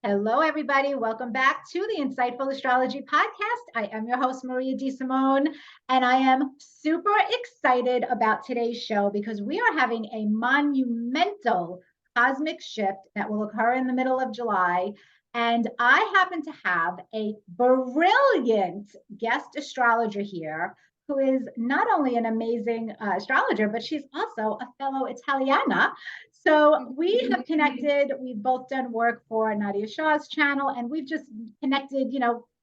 Hello, everybody. Welcome back to the Insightful Astrology Podcast. I am your host, Maria DeSimone, and I am super excited about today's show because we are having a monumental cosmic shift that will occur in the middle of July. And I happen to have a brilliant guest astrologer here who is not only an amazing astrologer, but she's also a fellow Italiana. So we have connected. We've both done work for Nadia Shah's channel, and we've just connected,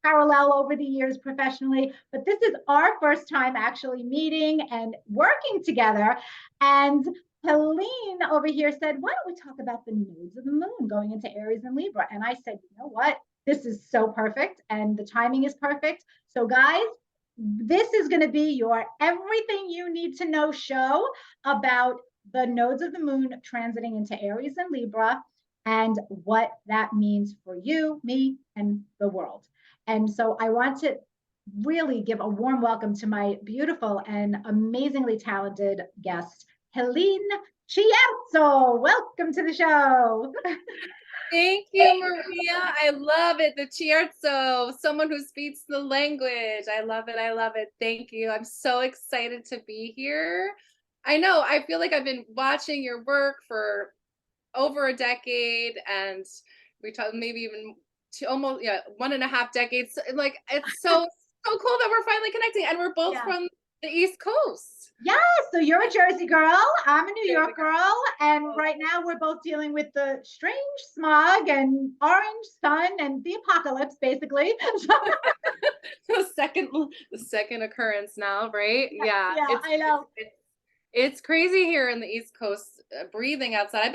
parallel over the years professionally. But this is our first time actually meeting and working together. And Helene over here said, why don't we talk about the nodes of the moon going into Aries and Libra? And I said, you know what? This is so perfect, and the timing is perfect. So, guys, this is going to be your everything you need to know show about the nodes of the moon transiting into Aries and Libra and what that means for you, me, and the world. And so I want to really give a warm welcome to my beautiful and amazingly talented guest, Helene Cierzo. Welcome to the show. Thank you, Maria. I love it. The Cierzo, someone who speaks the language. I love it. I love it. Thank you. I'm so excited to be here. I know, I feel like I've been watching your work for over a decade, and we talked maybe even almost 1.5 decades. Like, it's so cool that we're finally connecting, and we're both from the East Coast. Yeah, so you're a Jersey girl, I'm a New York girl, and right now we're both dealing with the strange smog and orange sun and the apocalypse, basically. the second occurrence now, right? Yeah, I know. It's crazy here in the East Coast, breathing outside. I've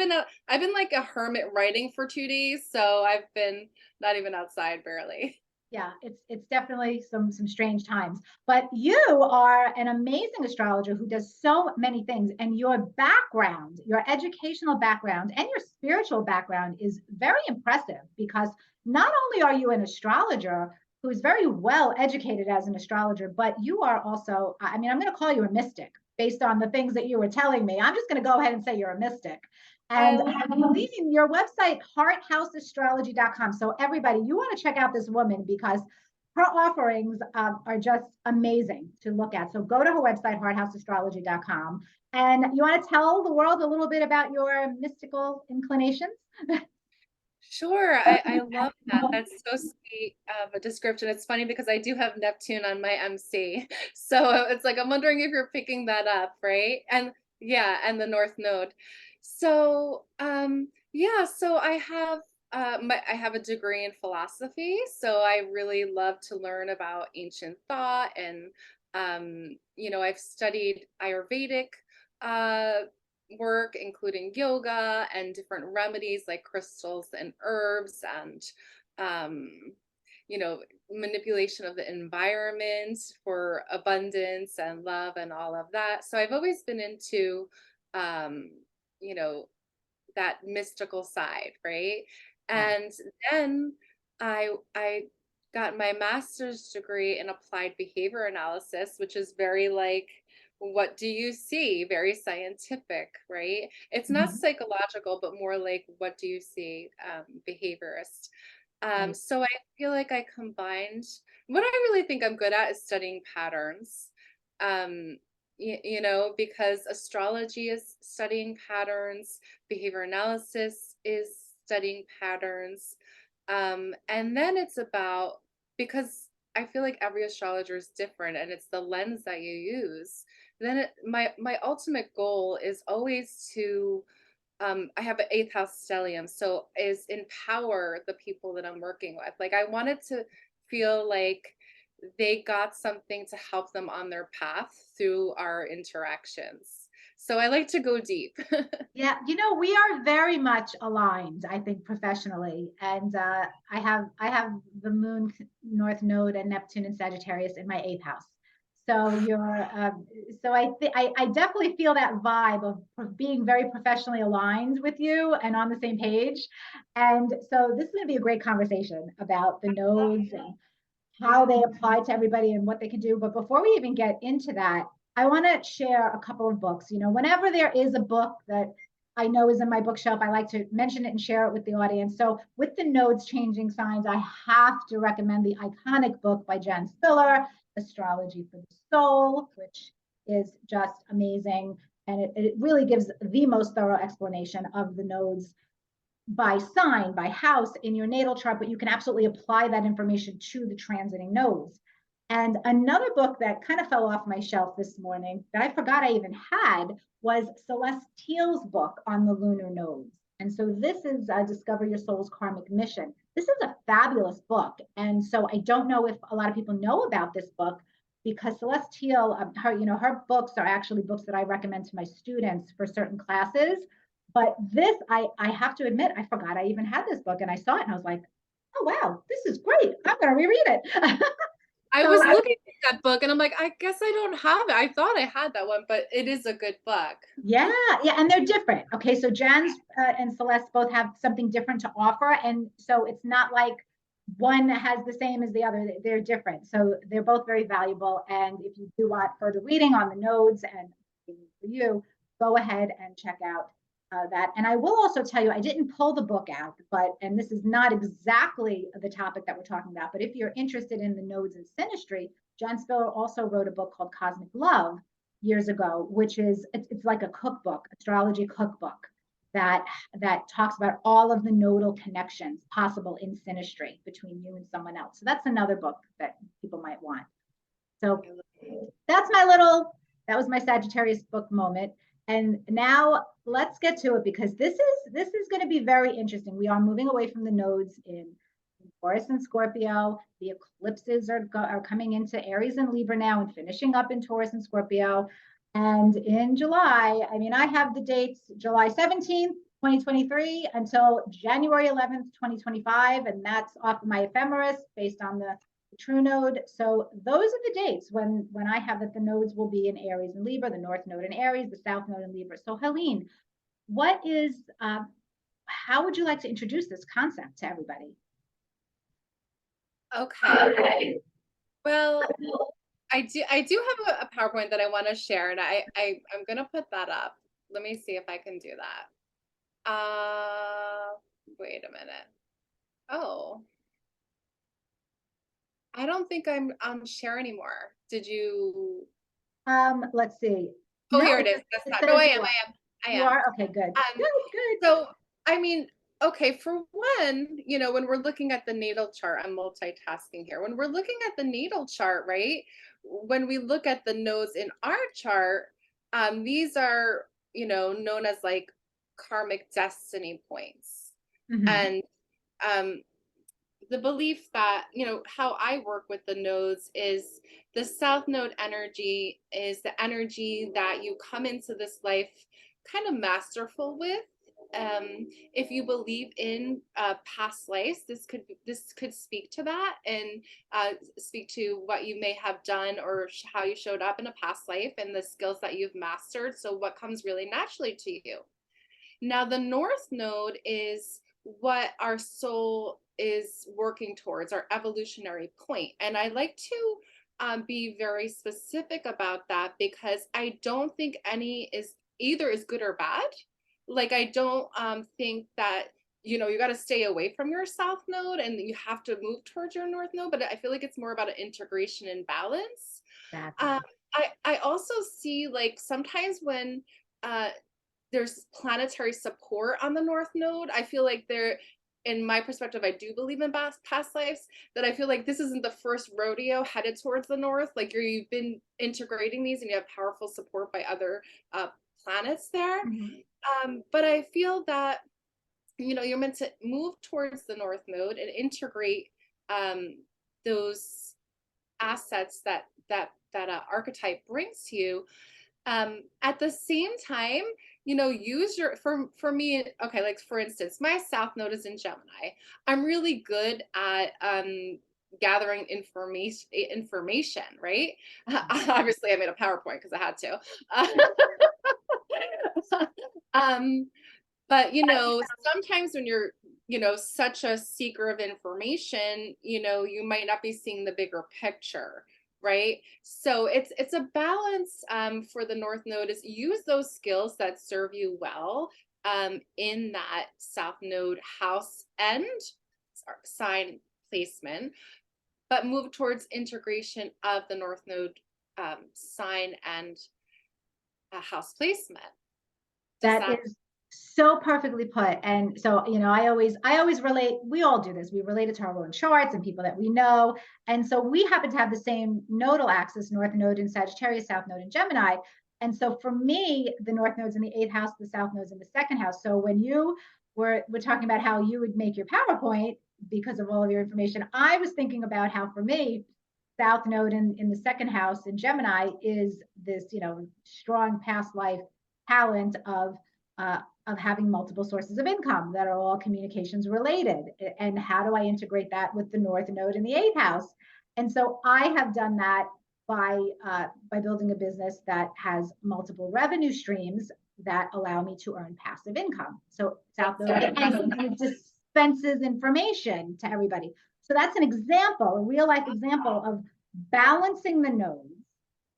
been like a hermit writing for 2 days, so I've been not even outside barely. Yeah, it's definitely some strange times. But you are an amazing astrologer who does so many things, and your background, your educational background, and your spiritual background is very impressive because not only are you an astrologer who's very well educated as an astrologer, but you are also, I mean, I'm going to call you a mystic based on the things that you were telling me. I'm just going to go ahead and say you're a mystic. And leaving your website, hearthouseastrology.com. So everybody, you want to check out this woman because her offerings are just amazing to look at. So go to her website, hearthouseastrology.com. And you want to tell the world a little bit about your mystical inclinations? Sure, I love that. That's so sweet of a description. It's funny because I do have Neptune on my MC. So it's like, I'm wondering if you're picking that up, right? And yeah, and the North Node. So so I have a degree in philosophy, so I really love to learn about ancient thought, and I've studied Ayurvedic uh work, including yoga and different remedies like crystals and herbs, and um manipulation of the environment for abundance and love and all of that. So I've always been into um you know that mystical side, right? And then I got my master's degree in applied behavior analysis, which is very like, what do you see? Very scientific, right? It's not psychological, but more like, what do you see? Behaviorist. So I feel like I combined, what I really think I'm good at is studying patterns. Um, because astrology is studying patterns, behavior analysis is studying patterns. And then it's about, because I feel like every astrologer is different and it's the lens that you use. Then my ultimate goal is always to, I have an 8th house stellium, so is empower the people that I'm working with. Like, I wanted to feel like they got something to help them on their path through our interactions. So I like to go deep. Yeah, we are very much aligned, I think, professionally. And I have the Moon North Node and Neptune and Sagittarius in my 8th house. So I definitely feel that vibe of being very professionally aligned with you and on the same page. And so this is going to be a great conversation about the nodes and how they apply to everybody and what they can do. But before we even get into that, I want to share a couple of books. Whenever there is a book that I know is in my bookshelf. I like to mention it and share it with the audience. So with the nodes changing signs, I have to recommend the iconic book by Jen Spiller, Astrology for the Soul, which is just amazing. And it really gives the most thorough explanation of the nodes by sign, by house in your natal chart, but you can absolutely apply that information to the transiting nodes. And another book that kind of fell off my shelf this morning that I forgot I even had was Celeste Teal's book on the lunar nodes. And so this is Discover Your Soul's Karmic Mission. This is a fabulous book. And so I don't know if a lot of people know about this book because Celeste Teal, her books are actually books that I recommend to my students for certain classes. But this, I have to admit, I forgot I even had this book and I saw it and I was like, oh, wow, this is great. I'm going to reread it. I So was looking at that book and I'm like, I guess I don't have it. I thought I had that one, but it is a good book. yeah, and they're different. Okay, so Jan's and Celeste both have something different to offer. And so it's not like one has the same as the other. They're different. So they're both very valuable. And if you do want further reading on the nodes and for you, go ahead and check out that. And I will also tell you, I didn't pull the book out, and this is not exactly the topic that we're talking about, but if you're interested in the nodes and synastry, Jan Spiller also wrote a book called Cosmic Love years ago, which is, it's like a cookbook, astrology cookbook that talks about all of the nodal connections possible in synastry between you and someone else. So that's another book that people might want. So that was my Sagittarius book moment. And now let's get to it because this is going to be very interesting. We are moving away from the nodes in Taurus and Scorpio. The eclipses are coming into Aries and Libra now and finishing up in Taurus and Scorpio. And in July, I mean, I have the dates July 17th, 2023 until January 11th, 2025. And that's off of my ephemeris based on the true node. So those are the dates when I have that the nodes will be in Aries and Libra, the North Node in Aries, the South Node in Libra. So Helene, how would you like to introduce this concept to everybody? Okay. Well, I do have a PowerPoint that I want to share, and I'm gonna put that up. Let me see if I can do that. Wait a minute. Oh, I don't think I'm on share anymore. Did you? Let's see. Oh, No, here it is. That's not. No, I am. You are? Okay, good. Good. So, I mean, okay, for one, when we're looking at the natal chart, I'm multitasking here. When we're looking at the natal chart, right? When we look at the nodes in our chart, these are, known as like karmic destiny points. Mhm. And the belief that, how I work with the nodes is the South Node energy is the energy that you come into this life kind of masterful with. If you believe in past lives, this could speak to that and speak to what you may have done or how you showed up in a past life and the skills that you've mastered. So what comes really naturally to you. Now, the North Node is what our soul is working towards, our evolutionary point. And I like to be very specific about that because I don't think any is either is good or bad. Like, I don't think that, you got to stay away from your South Node and you have to move towards your North Node, but I feel like it's more about an integration and balance. I also see like sometimes when there's planetary support on the North Node, I feel like in my perspective, I do believe in past lives, that I feel like this isn't the first rodeo headed towards the North. Like you've been integrating these and you have powerful support by other planets there. Mm-hmm. But I feel that, you're meant to move towards the North Node and integrate those assets that archetype brings to you. At the same time, use your, for me, okay, like for instance, my South Node is in Gemini. I'm really good at gathering information, right? Obviously I made a PowerPoint because I had to. But sometimes when you're, such a seeker of information, you might not be seeing the bigger picture, right? So it's a balance for the North Node is use those skills that serve you well in that South Node house and sign placement, but move towards integration of the North Node sign and house placement. That is so perfectly put. And so, I always relate, we all do this. We relate it to our own charts and people that we know. And so we happen to have the same nodal axis, North Node in Sagittarius, South Node in Gemini. And so for me, the North Node's in the 8th house, the South Node's in the 2nd house. So when you were talking about how you would make your PowerPoint because of all of your information, I was thinking about how for me, South Node in the 2nd house in Gemini is this, strong past life talent of having multiple sources of income that are all communications related. And how do I integrate that with the North Node in the 8th house? And so I have done that by building a business that has multiple revenue streams that allow me to earn passive income. So South Node and it dispenses information to everybody. So that's an example, a real life example of balancing the nodes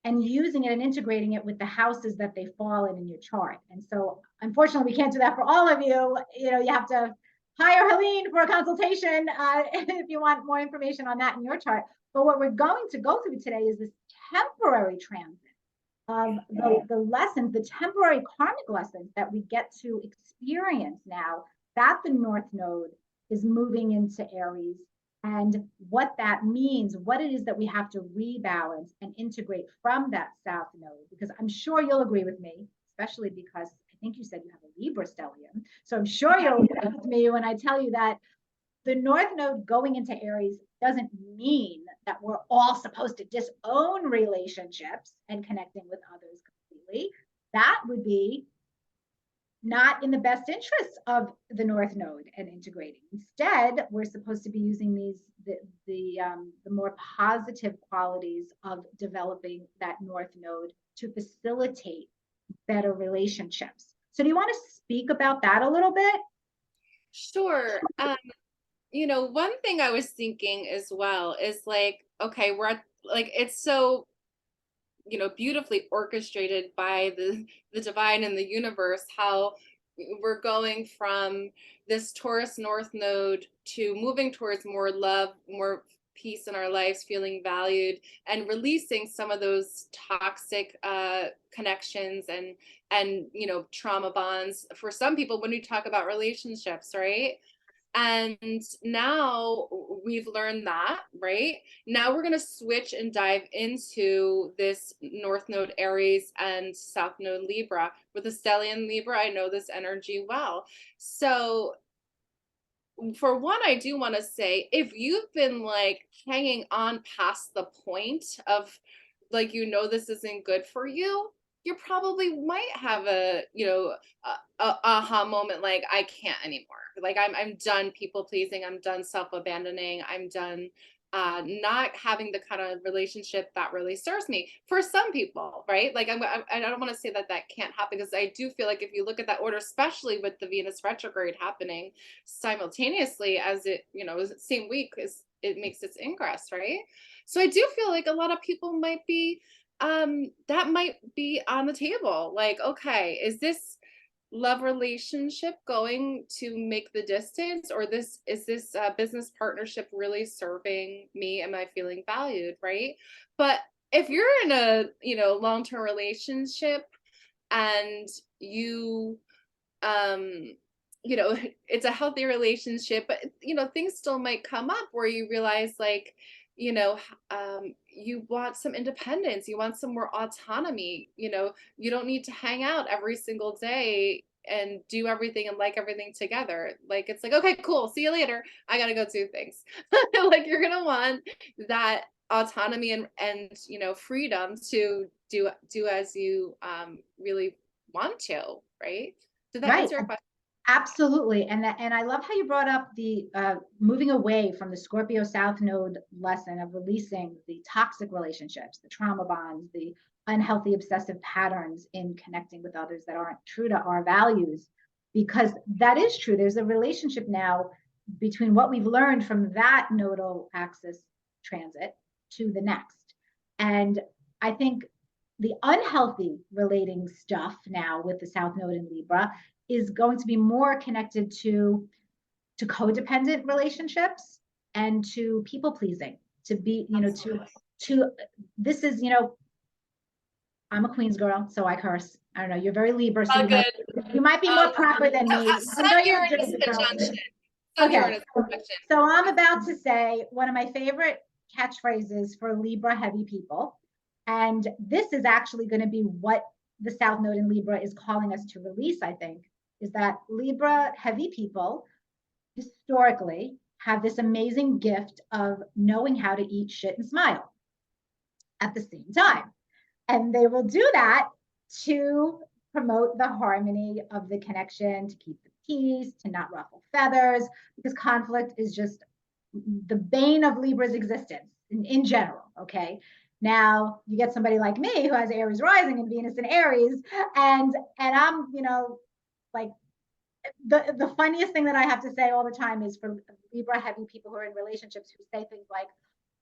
and using it and integrating it with the houses that they fall in your chart. And so unfortunately, we can't do that for all of you. You have to hire Helene for a consultation if you want more information on that in your chart. But what we're going to go through today is this temporary transit of the lessons, the temporary karmic lessons that we get to experience now that the North Node is moving into Aries, and what that means, what it is that we have to rebalance and integrate from that South Node. Because I'm sure you'll agree with me, especially because I think you said you have a Libra stellium. So I'm sure you'll agree with me when I tell you that the North Node going into Aries doesn't mean that we're all supposed to disown relationships and connecting with others completely. That would be not in the best interests of the North Node and integrating. Instead, we're supposed to be using the more positive qualities of developing that North Node to facilitate better relationships. So do you want to speak about that a little bit? Sure. One thing I was thinking as well is like, okay, we're at, like, it's so beautifully orchestrated by the divine and the universe, how we're going from this Taurus North Node to moving towards more love, more peace in our lives, feeling valued, and releasing some of those toxic connections and trauma bonds for some people when we talk about relationships, right? And now we've learned that, right? Now we're going to switch and dive into this North Node Aries and South Node Libra. With the stellium Libra, I know this energy well. So for one, I do want to say, if you've been like hanging on past the point of like, this isn't good for you, you probably might have a aha moment, like, I can't anymore. Like, I'm done people pleasing, I'm done self-abandoning, I'm done not having the kind of relationship that really serves me. For some people, right? Like, I don't want to say that that can't happen, because I do feel like if you look at that order, especially with the Venus retrograde happening simultaneously as it, same week as it makes its ingress, right? So I do feel like a lot of people might be that might be on the table. Like, okay, is this love relationship going to make the distance, or is this business partnership really serving me? Am I feeling valued, right? But if you're in a long-term relationship and you it's a healthy relationship, but things still might come up where you realize, like, you want some independence, you want some more autonomy. You don't need to hang out every single day and do everything and like everything together. Like, it's like, okay, cool, see you later, I gotta go do things. Like, you're gonna want that autonomy and freedom to do as you really want to, right? Did that Right. answer your question? Absolutely. And I love how you brought up the moving away from the Scorpio South Node lesson of releasing the toxic relationships, the trauma bonds, the unhealthy obsessive patterns in connecting with others that aren't true to our values, because that is true. There's a relationship now between what we've learned from that nodal axis transit to the next. And I think the unhealthy relating stuff now with the South Node in Libra is going to be more connected to codependent relationships and to people pleasing, to be, to this is, I'm a Queens girl, so I curse. I don't know. You're very Libra, so All good. you might be more proper than me, even though Sun you're a Uranus Jersey girl. conjunction. Sun Okay, Uranus conjunction. so I'm about to say one of my favorite catchphrases for Libra heavy people. And this is actually going to be what the South Node in Libra is calling us to release, I think, is that Libra heavy people historically have this amazing gift of knowing how to eat shit and smile at the same time. And they will do that to promote the harmony of the connection, to keep the peace, to not ruffle feathers, because conflict is just the bane of Libra's existence in general. Okay. Now you get somebody like me who has Aries rising and Venus in Aries, and I'm, like the funniest thing that I have to say all the time is for Libra heavy people who are in relationships who say things like,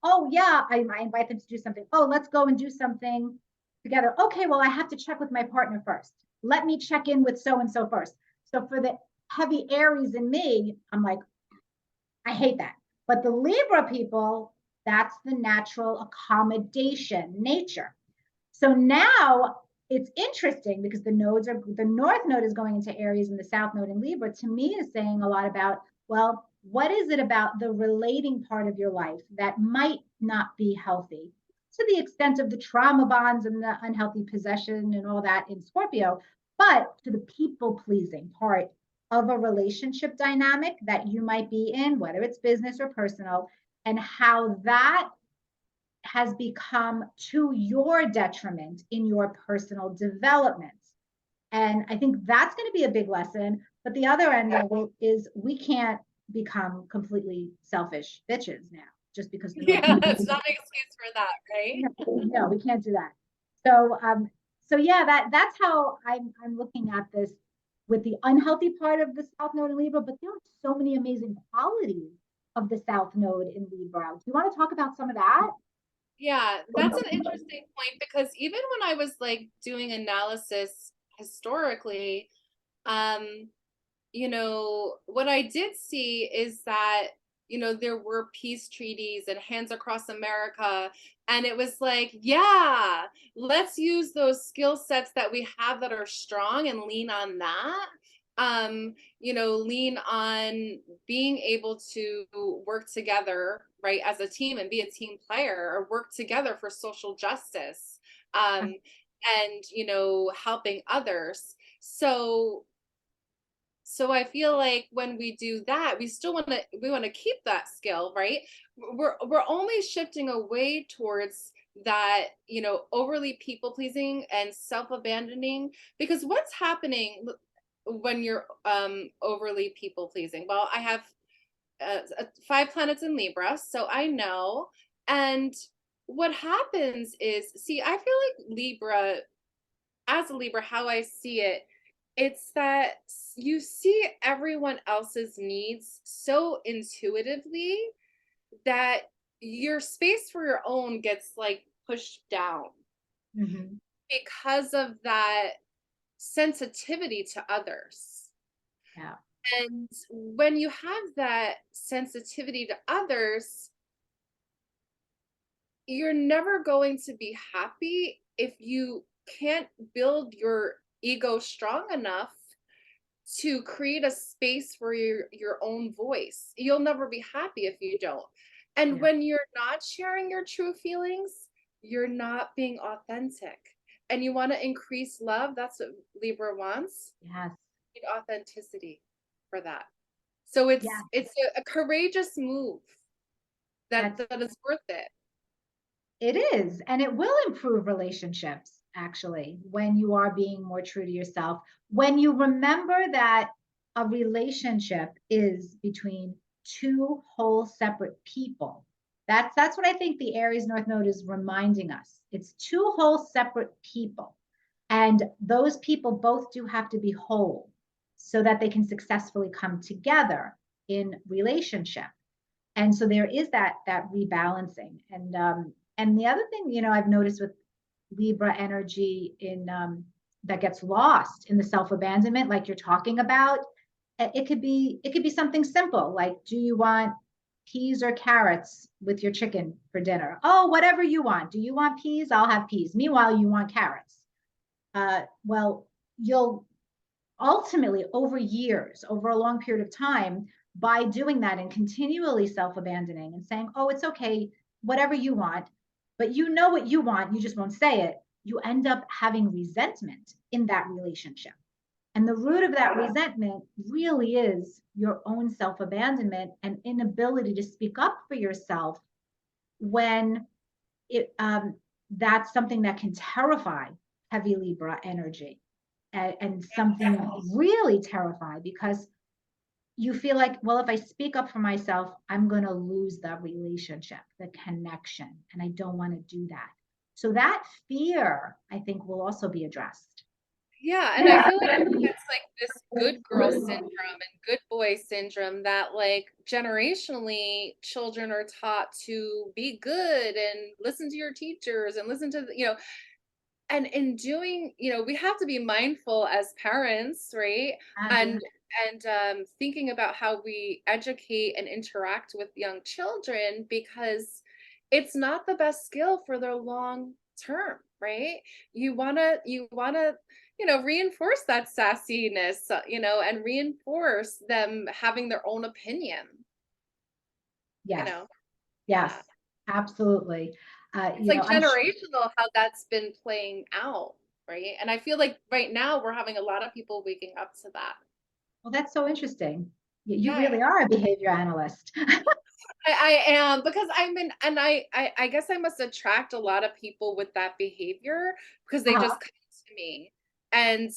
oh yeah, I invite them to do something. Oh, let's go and do something together. Okay, well, I have to check with my partner first. Let me check in with so and so first. So for the heavy Aries in me, I'm like, I hate that. But the Libra people, that's the natural accommodation nature. So now it's interesting because the North Node is going into Aries and the South Node in Libra, to me is saying a lot about, well, what is it about the relating part of your life that might not be healthy to the extent of the trauma bonds and the unhealthy possession and all that in Scorpio, but to the people pleasing part of a relationship dynamic that you might be in, whether it's business or personal, and how that has become to your detriment in your personal development. And I think that's going to be a big lesson. But the other end of it is we can't become completely selfish bitches now just because the North. Yeah, it's not an excuse for that, right? No, we can't do that. So yeah, that's how I'm looking at this with the unhealthy part of the South Node in Libra, but there are so many amazing qualities of the South Node in Libra. Do you want to talk about some of that? Yeah, that's an interesting point because even when I was like doing analysis historically, um, what I did see is that, there were peace treaties and hands across America. And it was like, yeah, let's use those skill sets that we have that are strong and lean on that. Lean on being able to work together, right, as a team and be a team player or work together for social justice, and, helping others. So I feel like when we do that, we want to keep that skill, right? We're only shifting away towards that, overly people pleasing and self-abandoning, because what's happening when you're overly people pleasing? Well, I have 5 planets in Libra, so I know. And what happens is, see, I feel like Libra, as a Libra, how I see it, it's that you see everyone else's needs so intuitively that your space for your own gets like pushed down because of that sensitivity to others. Yeah. And when you have that sensitivity to others, you're never going to be happy if you can't build your ego strong enough to create a space for your own voice. You'll never be happy if you don't. And when you're not sharing your true feelings, you're not being authentic. And you want to increase love, that's what Libra wants. Yes. You need authenticity for that. So it's a courageous move that is worth it. It is, and it will improve relationships actually when you are being more true to yourself. When you remember that a relationship is between two whole separate people. That's what I think the Aries North Node is reminding us. It's two whole separate people. And those people both do have to be whole so that they can successfully come together in relationship. And so there is that rebalancing. And the other thing, I've noticed with Libra energy in that gets lost in the self-abandonment, like you're talking about. It could be something simple, like, do you want peas or carrots with your chicken for dinner? Oh, whatever you want. Do you want peas? I'll have peas. Meanwhile, you want carrots. Well, you'll ultimately, over years, over a long period of time, by doing that and continually self-abandoning and saying, oh, it's okay, whatever you want, but you know what you want, you just won't say it, you end up having resentment in that relationship. And the root of that resentment really is your own self-abandonment and inability to speak up for yourself when that's something that can terrify heavy Libra energy, and something really terrifying, because you feel like, well, if I speak up for myself, I'm going to lose the relationship, the connection, and I don't want to do that. So that fear, I think, will also be addressed. Yeah, and I feel like it's like this good girl syndrome and good boy syndrome that like generationally children are taught to be good and listen to your teachers and listen to and in doing, we have to be mindful as parents, right? And thinking about how we educate and interact with young children, because it's not the best skill for their long term, right? You want to reinforce that sassiness, and reinforce them having their own opinion, you Yes, know. yes, Yeah. absolutely. It's like generational how that's been playing out, right? And I feel like right now we're having a lot of people waking up to that. well, that's so interesting. You Yeah, really are a behavior analyst. I am, because and I guess I must attract a lot of people with that behavior because they Uh-huh. just come to me, and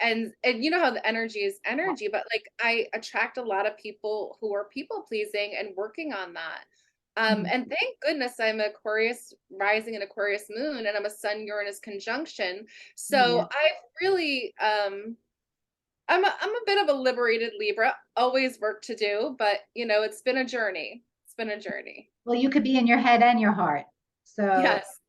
and you know how the energy is energy, but like I attract a lot of people who are people pleasing and working on that. Mhm. And thank goodness I'm Aquarius rising and Aquarius moon, and I'm a Sun Uranus conjunction. So Yeah. I've really I'm a bit of a liberated Libra, always work to do, but it's been a journey. It's been a journey. Well, you could be in your head and your heart. So Yes.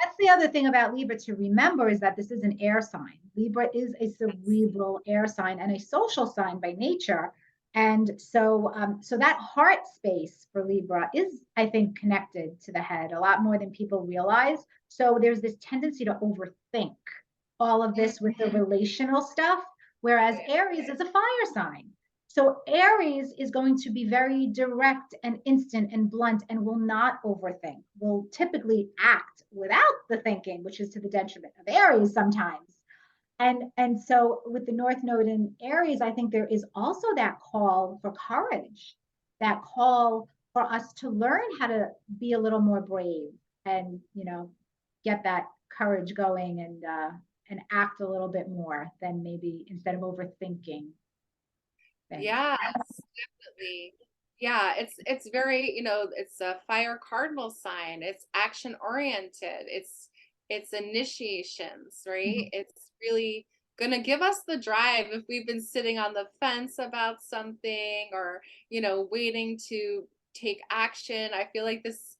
that's the other thing about Libra to remember, is that this is an air sign. Libra is a cerebral air sign and a social sign by nature. And so that heart space for Libra is, I think, connected to the head a lot more than people realize. So there's this tendency to overthink all of this with the relational stuff, whereas Aries is a fire sign. So Aries is going to be very direct and instant and blunt and will not overthink, will typically act without the thinking, which is to the detriment of Aries sometimes. And so with the North Node in Aries, I think there is also that call for courage, that call for us to learn how to be a little more brave and, get that courage going, and act a little bit more than maybe, instead of overthinking things. Yes, definitely. Yeah, it's very, it's a fire cardinal sign. It's action oriented. It's initiations, right? Mhm. It's really gonna give us the drive if we've been sitting on the fence about something, or, waiting to take action. I feel like this,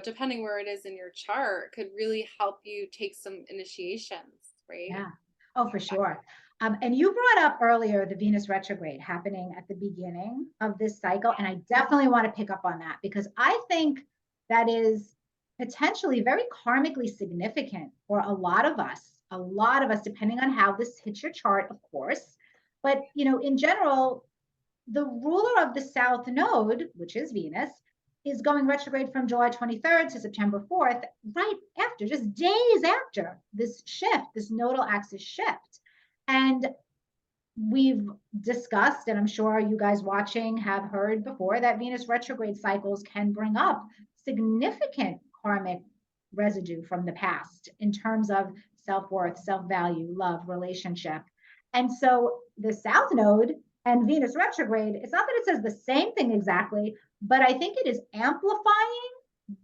depending where it is in your chart, could really help you take some initiations, right? Yeah. Oh, for sure. And you brought up earlier the Venus retrograde happening at the beginning of this cycle. And I definitely want to pick up on that, because I think that is potentially very karmically significant for a lot of us, depending on how this hits your chart, of course. But, in general, the ruler of the South Node, which is Venus, is going retrograde from July 23rd to September 4th, right after, just days after this shift, this nodal axis shift. And we've discussed, and I'm sure you guys watching have heard before, that Venus retrograde cycles can bring up significant karmic residue from the past in terms of self-worth, self-value, love, relationship. And so the South Node and Venus retrograde, it's not that it says the same thing exactly, but I think it is amplifying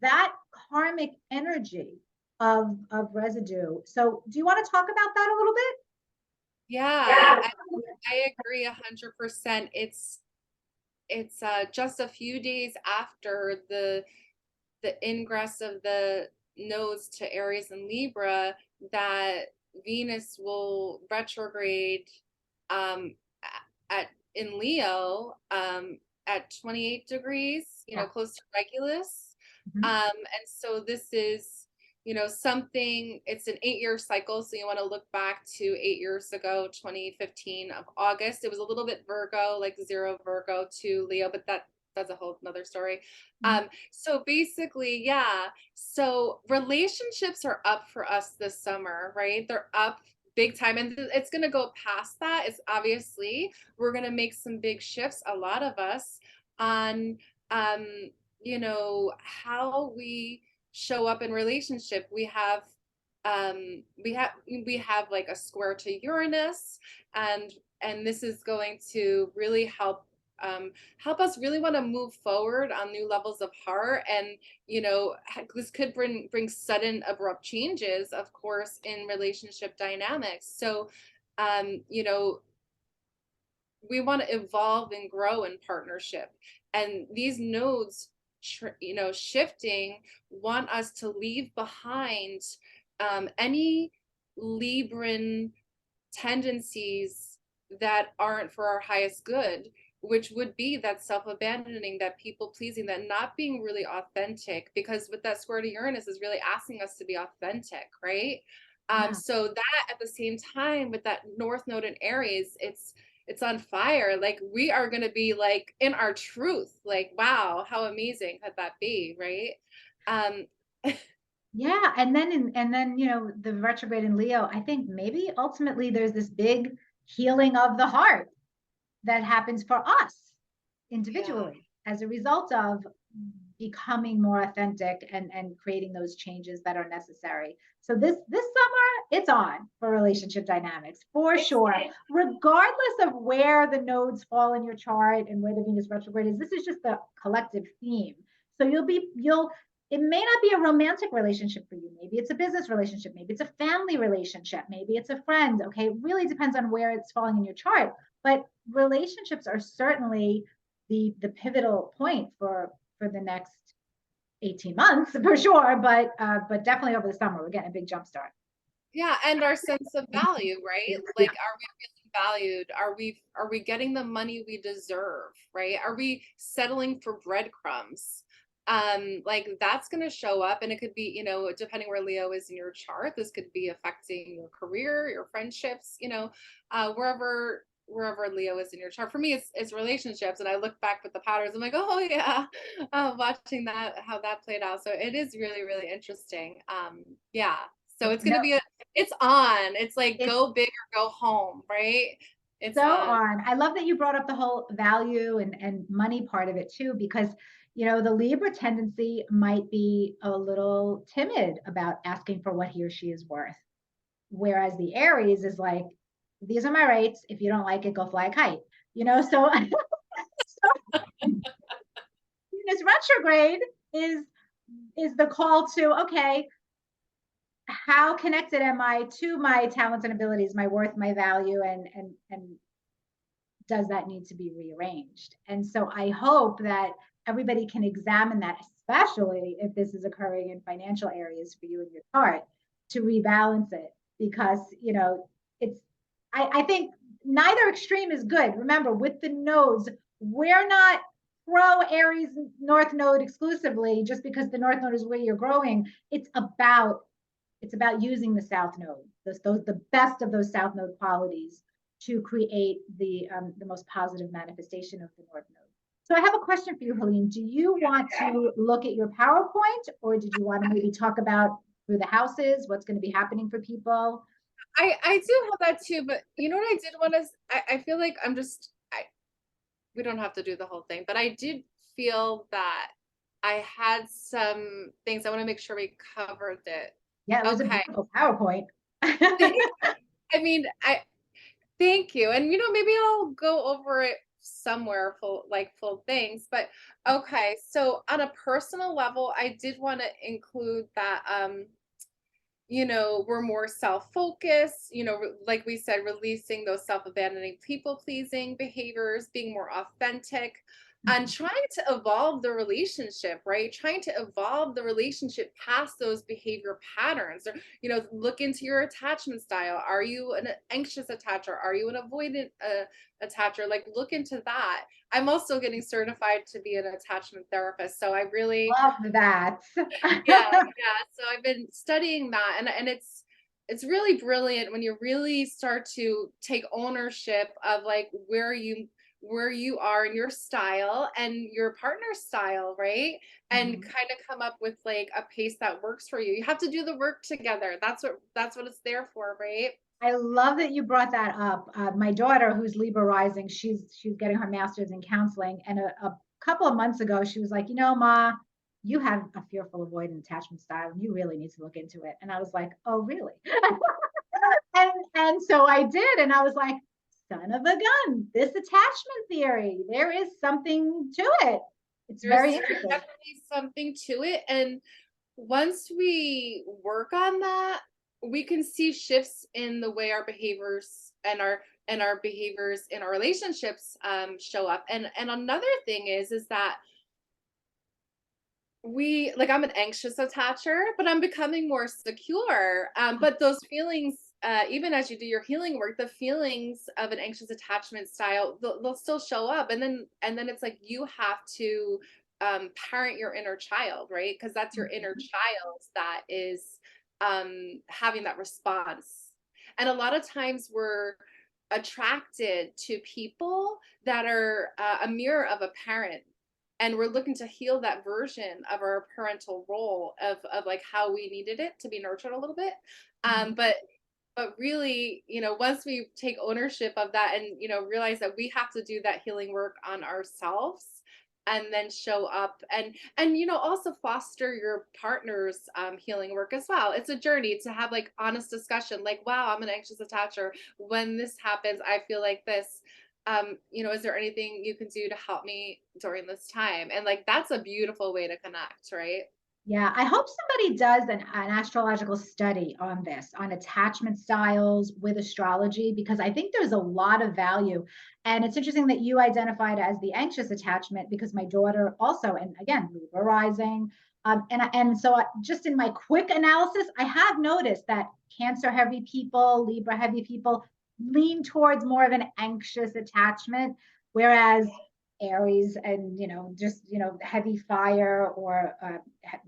that karmic energy of residue. So do you want to talk about that a little bit? Yeah, I agree 100%. It's just a few days after the ingress of the nodes to Aries and Libra that Venus will retrograde um, in Leo at 28 degrees, Yeah. close to Regulus. Mhm. And so this is, something, it's an 8-year cycle. So you want to look back to 8 years ago, 2015 of August. It was a little bit Virgo, like 0 Virgo to Leo, but that's a whole nother story. Mhm. So basically, yeah. So relationships are up for us this summer, right? They're up big time. And it's going to go past that. It's obviously, we're going to make some big shifts, a lot of us, on, um, how we show up in relationship. We have like a square to Uranus, and this is going to really help us really want to move forward on new levels of heart. And this could bring sudden abrupt changes, of course, in relationship dynamics. So um you know we want to evolve and grow in partnership, and these nodes shifting want us to leave behind any Libran tendencies that aren't for our highest good, which would be that self-abandoning, that people pleasing, that not being really authentic, because with that square to Uranus is really asking us to be authentic, right? Yeah. So that at the same time with that North Node in Aries, it's on fire. Like we are going to be like in our truth. Like, wow, how amazing could that be, right? Um, Yeah, and then the retrograde in Leo, I think maybe ultimately there's this big healing of the heart that happens for us yeah. individually as a result of becoming more authentic and creating those changes that are necessary. So this summer it's on for relationship dynamics for It's sure, regardless of where the nodes fall in your chart and where the Venus retrograde is. This is just the collective theme. So you'll it may not be a romantic relationship for you. Maybe it's a business relationship. Maybe it's a family relationship. Maybe it's a friend. Okay. It really depends on where it's falling in your chart. But relationships are certainly the pivotal point for the next 18 months for sure, but definitely over the summer we're getting a big jump start. Yeah, and our sense of value, right? Yeah. Like, are we really valued? Are we getting the money we deserve, right? Are we settling for breadcrumbs? Like that's going to show up, and it could be, depending where Leo is in your chart, this could be affecting your career, your friendships, wherever Leo is in your chart. For me, it's relationships, and I look back with the patterns. I'm like, oh yeah, watching that, how that played out. So it is really, really interesting. Yeah. So it's going No, to be it's on. It's like it's go big or go home, right? It's so on. on. I love that you brought up the whole value and money part of it too, because the Libra tendency might be a little timid about asking for what he or she is worth. Whereas the Aries is like, these are my rates. If you don't like it, go fly a kite. So so Venus retrograde is the call to, okay, how connected am I to my talents and abilities, my worth, my value, and does that need to be rearranged? And so I hope that everybody can examine that, especially if this is occurring in financial areas for you in your chart, to rebalance it, because it's I think neither extreme is good. Remember, with the nodes, we're not pro Aries North Node exclusively just because the North Node is where you're growing. It's about using the South Node, those the best of those South Node qualities to create the most positive manifestation of the North Node. So I have a question for you, Helene. Do you want to look at your PowerPoint, or did you want to maybe talk about through the houses, what's going to be happening for people? I do have that too, but you know what I did want to I feel like we don't have to do the whole thing, but I did feel that I had some things I want to make sure we covered it. Yeah, it was a Okay. beautiful PowerPoint. I mean, I thank you. And maybe I'll go over it somewhere full things. But okay, so on a personal level, I did want to include that we're more self-focused, like we said, releasing those self-abandoning, people-pleasing behaviors, being more authentic. and trying to evolve the relationship, right? Trying to evolve the relationship past those behavior patterns, or, look into your attachment style. Are you an anxious attacher? Are you an avoidant attacher? Like, look into that. I'm also getting certified to be an attachment therapist. So I really, Love that. yeah, yeah. So I've been studying that, and it's really brilliant when you really start to take ownership of like where you are in your style and your partner's style, right? And Mhm. kind of come up with like a pace that works for you. You have to do the work together. That's what it's there for, right? I love that you brought that up. My daughter, who's Libra rising, she's getting her master's in counseling, and a couple of months ago, she was like, Ma, you have a fearful avoidant attachment style, and you really need to look into it. And I was like, oh, really? And so I did, and I was like, son of a gun, this attachment theory, there is something to it. It's There's very interesting. definitely something to it. And once we work on that, we can see shifts in the way our behaviors and our behaviors in our relationships show up. And another thing is that I'm an anxious attacher, but I'm becoming more secure. But those feelings, even as you do your healing work, the feelings of an anxious attachment style, they'll still show up. And then it's like you have to parent your inner child, right? Because that's your inner Mhm. child that is having that response. And a lot of times we're attracted to people that are a mirror of a parent, and we're looking to heal that version of our parental role of like how we needed it to be nurtured a little bit. Mhm. But really, once we take ownership of that and realize that we have to do that healing work on ourselves, and then show up and also foster your partner's healing work as well. It's a journey to have like honest discussion, like, wow, I'm an anxious attacher. When this happens, I feel like this. Is there anything you can do to help me during this time? And like that's a beautiful way to connect, right? Yeah, I hope somebody does an astrological study on this, on attachment styles with astrology, because I think there's a lot of value. And it's interesting that you identified as the anxious attachment because my daughter also, and again, Libra rising. And so just in my quick analysis, I have noticed that Cancer heavy people, Libra heavy people lean towards more of an anxious attachment, whereas Aries and just heavy fire or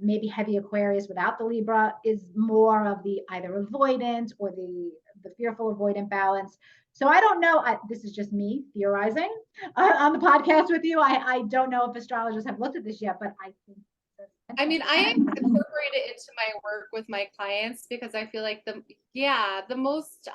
maybe heavy Aquarius without the Libra is more of the either avoidant or the fearful avoidant balance. So I don't know. This is just me theorizing on the podcast with you. I don't know if astrologers have looked at this yet, but I think I mean, I incorporate it into my work with my clients because I feel like the most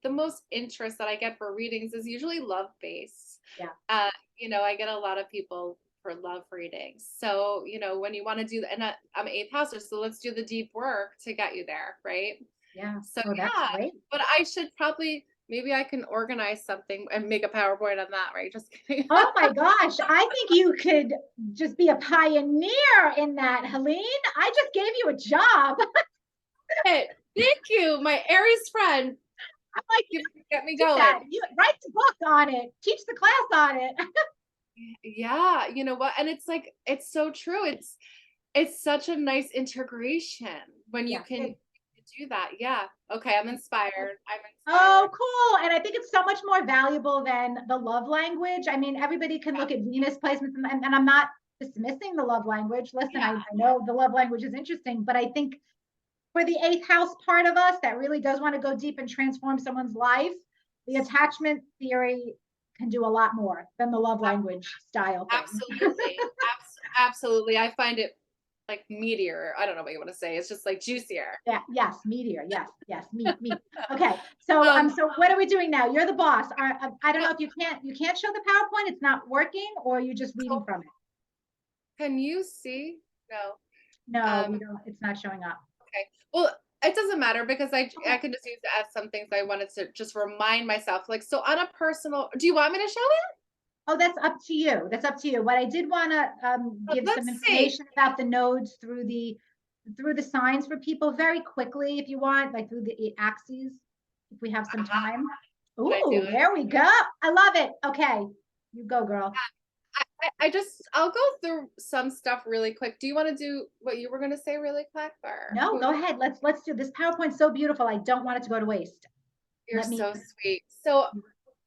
the most interest that I get for readings is usually love based. yeah, I get a lot of people for love readings. So, when you want to do that, and I'm eighth house, so let's do the deep work to get you there, right? yeah. So Oh, that's yeah, great. but I should probably maybe I can organize something and make a PowerPoint on that, right? Just kidding. Oh my gosh, I think you could just be a pioneer in that, Helene. I just gave you a job. Hey, thank you, my Aries friend. I'm like, You get me do that. going. You write the book on it, teach the class on it. Yeah, you know what? And it's like it's so true. It's such a nice integration when you Yeah. can do that. Yeah. Okay, I'm inspired. I'm Oh, inspired. cool. And I think it's so much more valuable than the love language. I mean, everybody can look at Venus placements, and I'm not dismissing the love language. Listen, Yeah. I know the love language is interesting, but I think for the eighth house part of us that really does want to go deep and transform someone's life, the attachment theory can do a lot more than the love language style thing. Absolutely. Absolutely. I find it like meteor. I don't know what you want to say. It's just like juicier. Yeah, yes, meteor. Yes, yes, meat. Okay. So Um, so what are we doing now? You're the boss. I don't well, know if you can't show the PowerPoint, it's not working, or you're just reading so from it. can you see? No. No, Um, it's not showing up. okay. Well, it doesn't matter because Okay. I can just use it as some things I wanted to just remind myself. Like, so on a personal, do you want me to show it? Oh, that's up to you. That's up to you. What I did want to give some Let's see. information about the nodes through the signs for people very quickly, if you want, like through the axes, if we have some time. Should I do Ooh, it? there we go. I love it. Okay. You go, girl. I'll go through some stuff really quick. Do you want to do what you were going to say really quick, or No, go ahead. Let's do this. PowerPoint's so beautiful. I don't want it to go to waste. you're Let me. so sweet. So,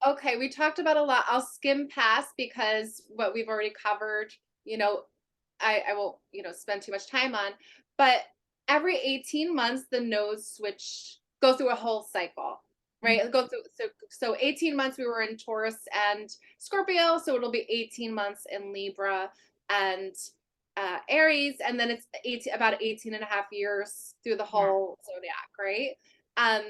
okay, we talked about a lot. I'll skim past because what we've already covered, you know, I won't, spend too much time on. But every 18 months, the nodes go through a whole cycle, right? Go through so 18 months we were in Taurus and Scorpio, so it'll be 18 months in Libra and Aries, and then it's about 18 and a half years through the Yeah. whole zodiac, right? Um,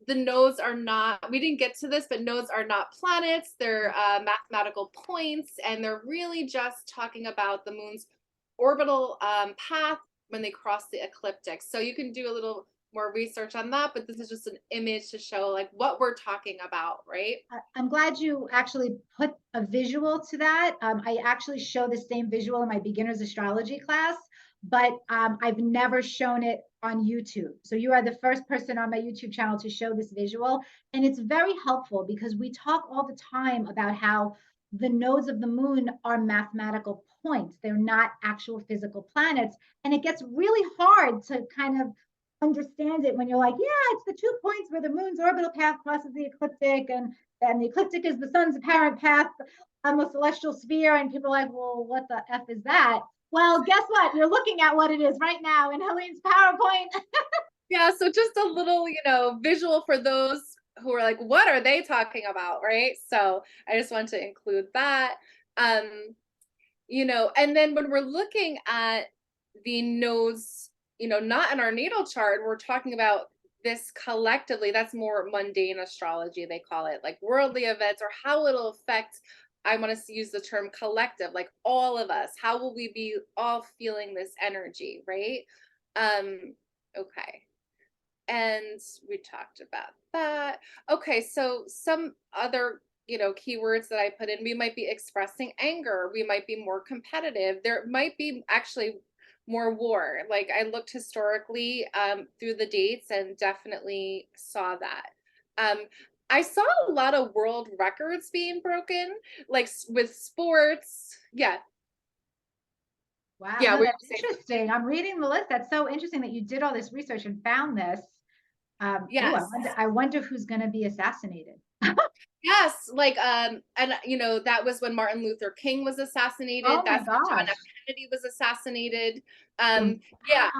the nodes are not, we didn't get to this, but nodes are not planets. They're mathematical points, and they're really just talking about the moon's orbital path when they cross the ecliptic. So you can do a little more research on that, but this is just an image to show like what we're talking about, right? I'm glad you actually put a visual to that. I actually show the same visual in my beginner's astrology class, but I've never shown it on YouTube. So you are the first person on my YouTube channel to show this visual. And it's very helpful because we talk all the time about how the nodes of the moon are mathematical points. They're not actual physical planets. And it gets really hard to kind of understand it when you're like, yeah, it's the 2 points where the moon's orbital path crosses the ecliptic, and the ecliptic is the sun's apparent path on the celestial sphere. And people are like, well, what the F is that? Well, guess what? You're looking at what it is right now in Helene's PowerPoint. Yeah, so just a little, visual for those who are like, what are they talking about, right? So I just want to include that. And then when we're looking at the nodes, not in our natal chart, we're talking about this collectively. That's more mundane astrology, they call it, like worldly events or how it'll affect. I want to use the term collective, like all of us. How will we be all feeling this energy, right? Okay. And we talked about that. Okay, so some other, keywords that I put in, we might be expressing anger, we might be more competitive, there might be actually more war. Like I looked historically through the dates and definitely saw that. I saw a lot of world records being broken, like with sports. Yeah. Wow, Yeah, no, we that's interesting. I'm reading the list. That's so interesting that you did all this research and found this. Oh, yes. I wonder who's going to be assassinated. Yes, like and that was when Martin Luther King was assassinated. Oh my That's when John gosh. F. Kennedy was assassinated. Yeah, Wow.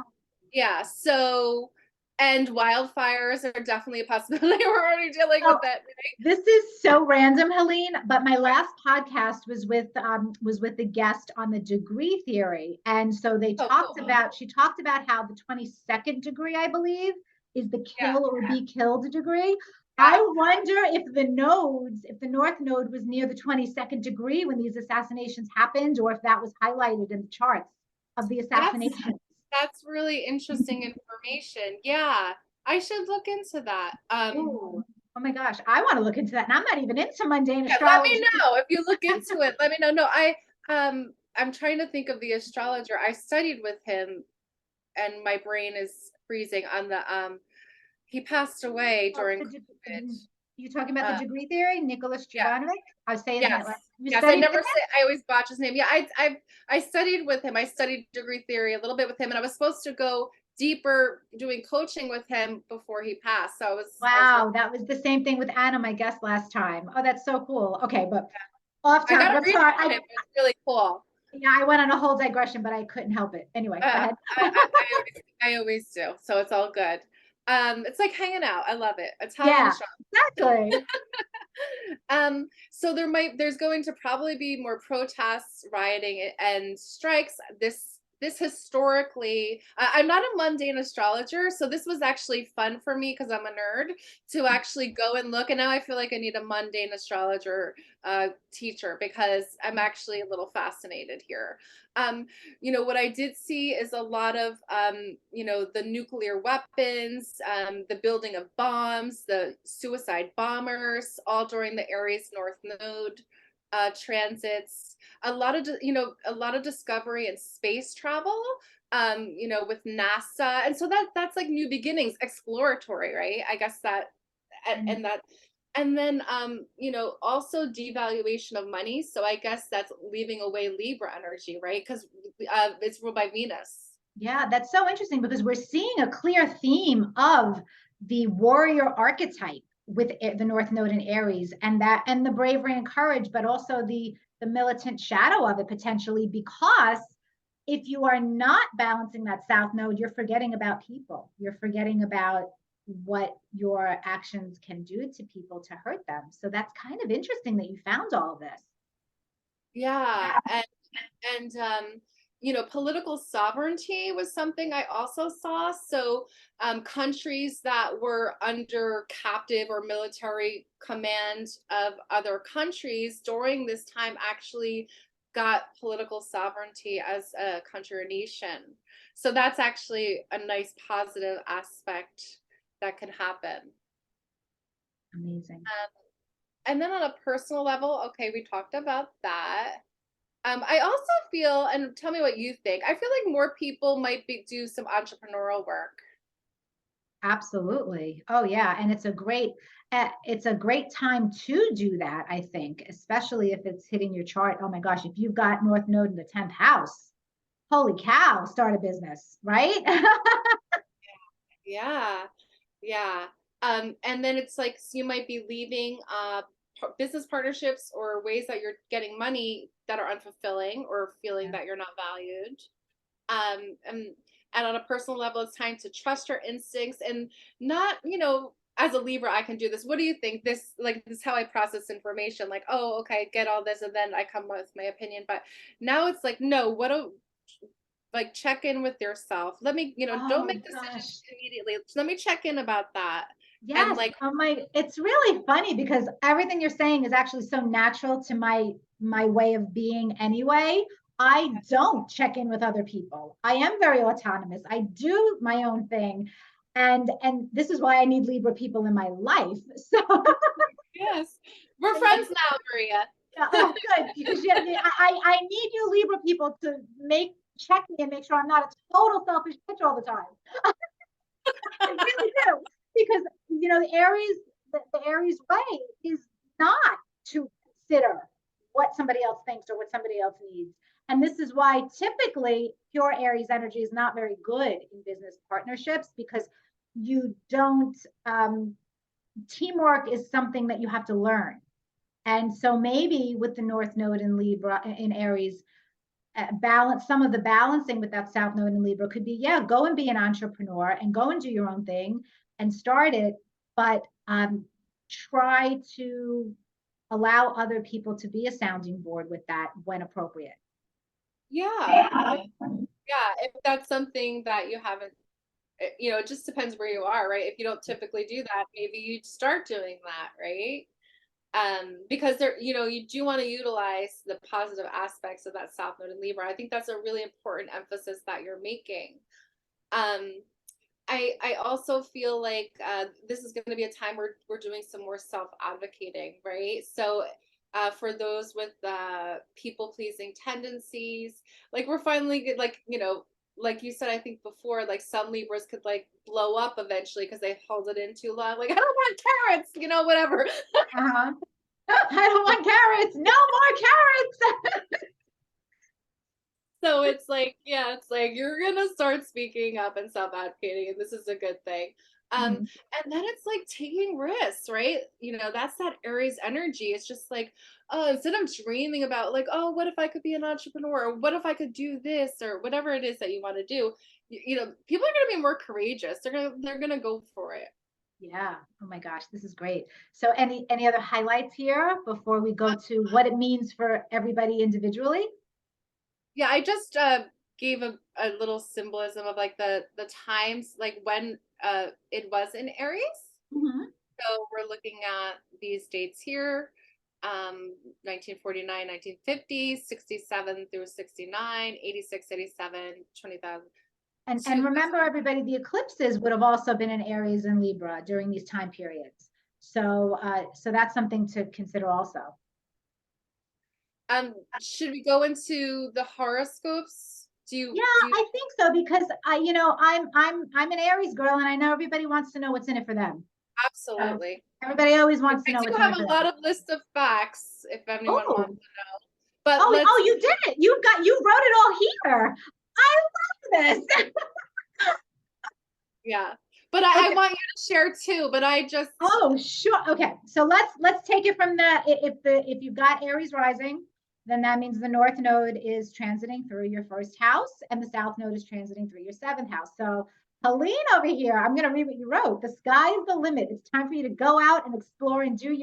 yeah. So, and wildfires are definitely a possibility. We're already dealing with So that, right? this is so random, Helene, but my last podcast was with the guest on the degree theory. And so Oh, cool. she talked about how the 22nd degree, I believe, is the Yeah, kill or be killed degree. I yeah. wonder if if the North Node was near the 22nd degree when these assassinations happened, or if that was highlighted in the charts of the That's assassinations. that's really interesting information. Yeah, I should look into that. Ooh, oh my gosh, I want to look into that. And I'm not even into mundane Yeah, let me astrology. know if you look into it. Let me know. No, I'm trying to think of the astrologer. I studied with him and my brain is freezing on the he passed away Oh, during COVID. you talking about the Uh degree theory, Nicholas yeah, Jovanovic? I say his name yes. right. You Yes, I studied never with say I always botch his name. Yeah, I studied with him. I studied degree theory a little bit with him and I was supposed to go deeper doing coaching with him before he passed. So I was Wow, that was the same thing with Anna, my guest last time. Oh, that's so cool. Okay, but off I got topic. to I'm read sorry. about him. It's really cool. Yeah, I went on a whole digression, but I couldn't help it. Anyway, go Uh, ahead. I, I, I, always, I always do. So it's all good. It's like hanging out. I love it. Italian Yeah, astrology. exactly. So there's going to probably be more protests, rioting, and strikes. This historically, I'm not a mundane astrologer, so this was actually fun for me because I'm a nerd to actually go and look. And now I feel like I need a mundane astrologer teacher because I'm actually a little fascinated here. What I did see is a lot of, the nuclear weapons, the building of bombs, the suicide bombers, all during the Aries North Node transits. A lot of discovery and space travel, with NASA, and so that's like new beginnings, exploratory, right? I guess that, And and that. And then, also devaluation of money. So I guess that's leaving away Libra energy, right? Because it's ruled by Venus. Yeah, that's so interesting because we're seeing a clear theme of the warrior archetype with the North Node in Aries, and that and the bravery and courage, but also the militant shadow of it potentially, because if you are not balancing that South Node, you're forgetting about people. You're forgetting about what your actions can do to people to hurt them. So that's kind of interesting that you found all of this. Yeah, and political sovereignty was something I also saw. So countries that were under captive or military command of other countries during this time actually got political sovereignty as a country or nation. So that's actually a nice positive aspect that can happen. Amazing. And then on a personal level, okay, we talked about that. I also feel, and tell me what you think, I feel like more people might do some entrepreneurial work. Absolutely. Oh yeah, and it's a great time to do that, I think, especially if it's hitting your chart. Oh my gosh, if you've got North Node in the 10th house, holy cow, start a business, right? Yeah, yeah. And then it's like so you might be leaving business partnerships or ways that you're getting money that are unfulfilling or feeling Yeah. that you're not valued. Um, and and on a personal level, it's time to trust your instincts and not, as a Libra, I can do this. What do you think? This is how I process information. Like, oh, okay, get all this, and then I come with my opinion. But now it's like, no, what do like check in with yourself. Let me, don't Oh make decisions gosh. immediately. Let me check in about that. And Yes. like, Oh my, it's really funny because everything you're saying is actually so natural to my way of being anyway. I don't check in with other people. I am very autonomous. I do my own thing. And this is why I need Libra people in my life. So yes, we're friends now, Maria. yeah, oh good. Because yeah, I need you Libra people to make check me and make sure I'm not a total selfish bitch all the time. I really do. Because the Aries way is not to consider what somebody else thinks or what somebody else needs. And this is why typically pure Aries energy is not very good in business partnerships, because you don't teamwork is something that you have to learn. And so maybe with the North Node in Libra in Aries, balance some of the balancing with that South Node in Libra could be, yeah, go and be an entrepreneur and go and do your own thing and start it, but try to allow other people to be a sounding board with that when appropriate. Yeah, yeah. If that's something that you haven't, it just depends where you are, right? If you don't typically do that, maybe you start doing that, right? Because there, you do want to utilize the positive aspects of that South Node in Libra. I think that's a really important emphasis that you're making. Um, I also feel like this is going to be a time where we're doing some more self advocating, right? So for those with people pleasing tendencies, like we're finally like like you said, I think before, like some Libras could like blow up eventually because they hold it in too long. Like I don't want carrots, whatever. Uh-huh. I don't want carrots. No more carrots. So it's like, yeah, it's like you're gonna start speaking up and self-advocating, and this is a good thing. Mhm. And then it's like taking risks, right? That's that Aries energy. It's just like, oh, instead of dreaming about like, oh, what if I could be an entrepreneur, or what if I could do this, or whatever it is that you want to do, people are gonna be more courageous. They're gonna go for it. Yeah. Oh my gosh, this is great. So any other highlights here before we go to what it means for everybody individually? Yeah, I just gave a little symbolism of like the times like when it was in Aries. Mhm. So we're looking at these dates here, 1949, 1950, 67 through 69, 86, 87, 20,000. And remember, everybody, the eclipses would have also been in Aries and Libra during these time periods. So that's something to consider also. Should we go into the horoscopes? Do Yeah, you do you, I think so because I'm an Aries girl and I know everybody wants to know what's in it for them. Absolutely. Everybody always wants to I know do what's in have it a for lot them. of list of facts if anyone wants Oh, to know. But oh, let's, you did it. You wrote it all here. I love this. yeah. But I Okay. want you to share too, but I just, Oh, sure. Okay. So let's take it from the if you've got Aries rising, then that means the North Node is transiting through your first house and the South Node is transiting through your seventh house. So Helene over here, I'm going to read what you wrote. The sky is the limit. It's time for you to go out and explore and do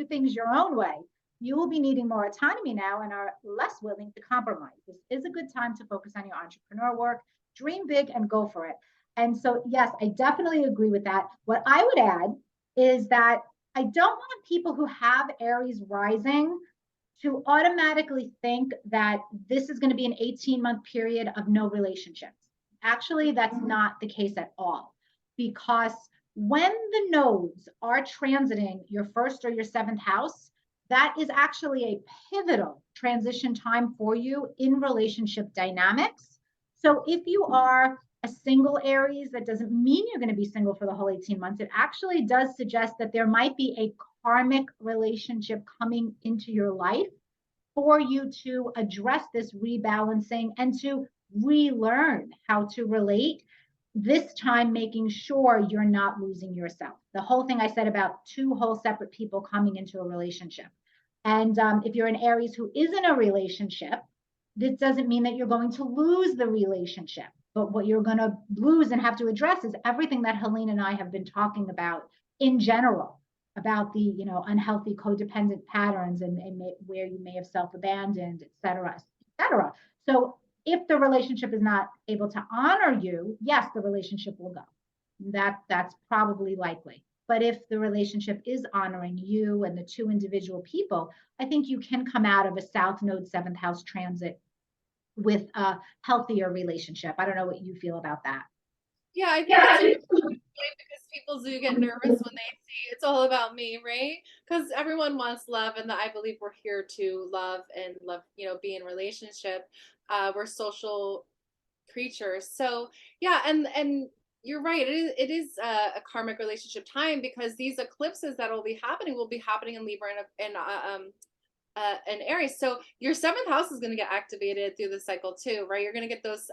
things your own way. You will be needing more autonomy now and are less willing to compromise. This is a good time to focus on your entrepreneur work, dream big and go for it. And so, yes, I definitely agree with that. What I would add is that I don't want people who have Aries rising to automatically think that this is going to be an 18-month period of no relationships. Actually, that's not the case at all. Because when the nodes are transiting your first or your seventh house, that is actually a pivotal transition time for you in relationship dynamics. So if you are a single Aries, that doesn't mean you're going to be single for the whole 18 months. It actually does suggest that there might be a karmic relationship coming into your life for you to address this rebalancing and to relearn how to relate. This time, making sure you're not losing yourself. The whole thing I said about two whole separate people coming into a relationship. And if you're an Aries who is in a relationship, this doesn't mean that you're going to lose the relationship. But what you're going to lose and have to address is everything that Helene and I have been talking about in general, about the unhealthy codependent patterns and where you may have self-abandoned, et cetera, et cetera. So if the relationship is not able to honor you, yes, the relationship will go. That's probably likely. But if the relationship is honoring you and the two individual people, I think you can come out of a South Node seventh house transit with a healthier relationship. I don't know what you feel about that. yeah, I think it's a good point because people do get nervous when they see it's all about me, right? Because everyone wants love, and I believe we're here to love and love, be in relationship. We're social creatures. So yeah, and you're right. It is a karmic relationship time because these eclipses that will be happening in Libra and Aries. So your seventh house is going to get activated through the cycle too, right? You're going to get those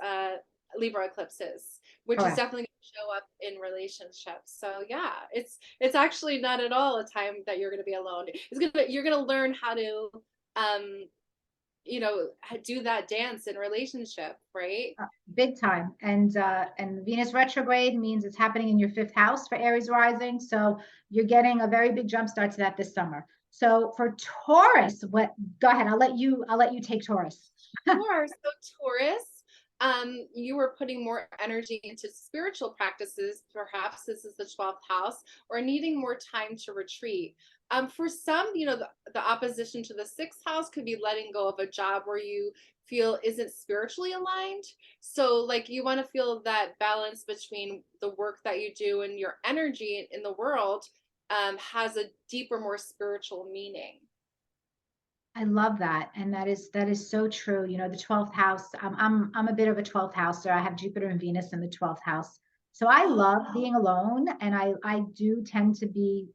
Libra eclipses, which is Correct. definitely going to show up in relationships. So yeah, it's actually not at all a time that you're going to be alone. You're going to learn how to um do that dance in relationship, right? Big time. And Venus retrograde means it's happening in your fifth house for Aries rising. So you're getting a very big jump start to that this summer. So for Taurus, what go ahead, I'll let you take Taurus. Sure. So Taurus, you were putting more energy into spiritual practices. Perhaps this is the 12th house, or needing more time to retreat. For some, the opposition to the sixth house could be letting go of a job where you feel isn't spiritually aligned. So, like, you want to feel that balance between the work that you do and your energy in the world has a deeper, more spiritual meaning. I love that. And that is so true. The 12th house, I'm a bit of a 12th houser. I have Jupiter and Venus in the 12th house. So I love being alone and I do tend to be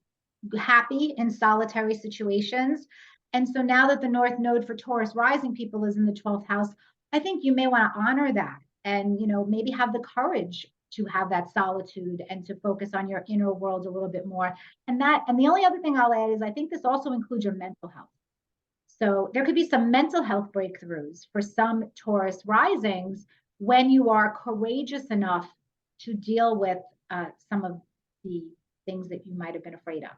happy in solitary situations. And so now that the North Node for Taurus rising people is in the 12th house, I think you may want to honor that and maybe have the courage to have that solitude and to focus on your inner world a little bit more. And the only other thing I'll add is I think this also includes your mental health. So there could be some mental health breakthroughs for some Taurus risings when you are courageous enough to deal with some of the things that you might have been afraid of.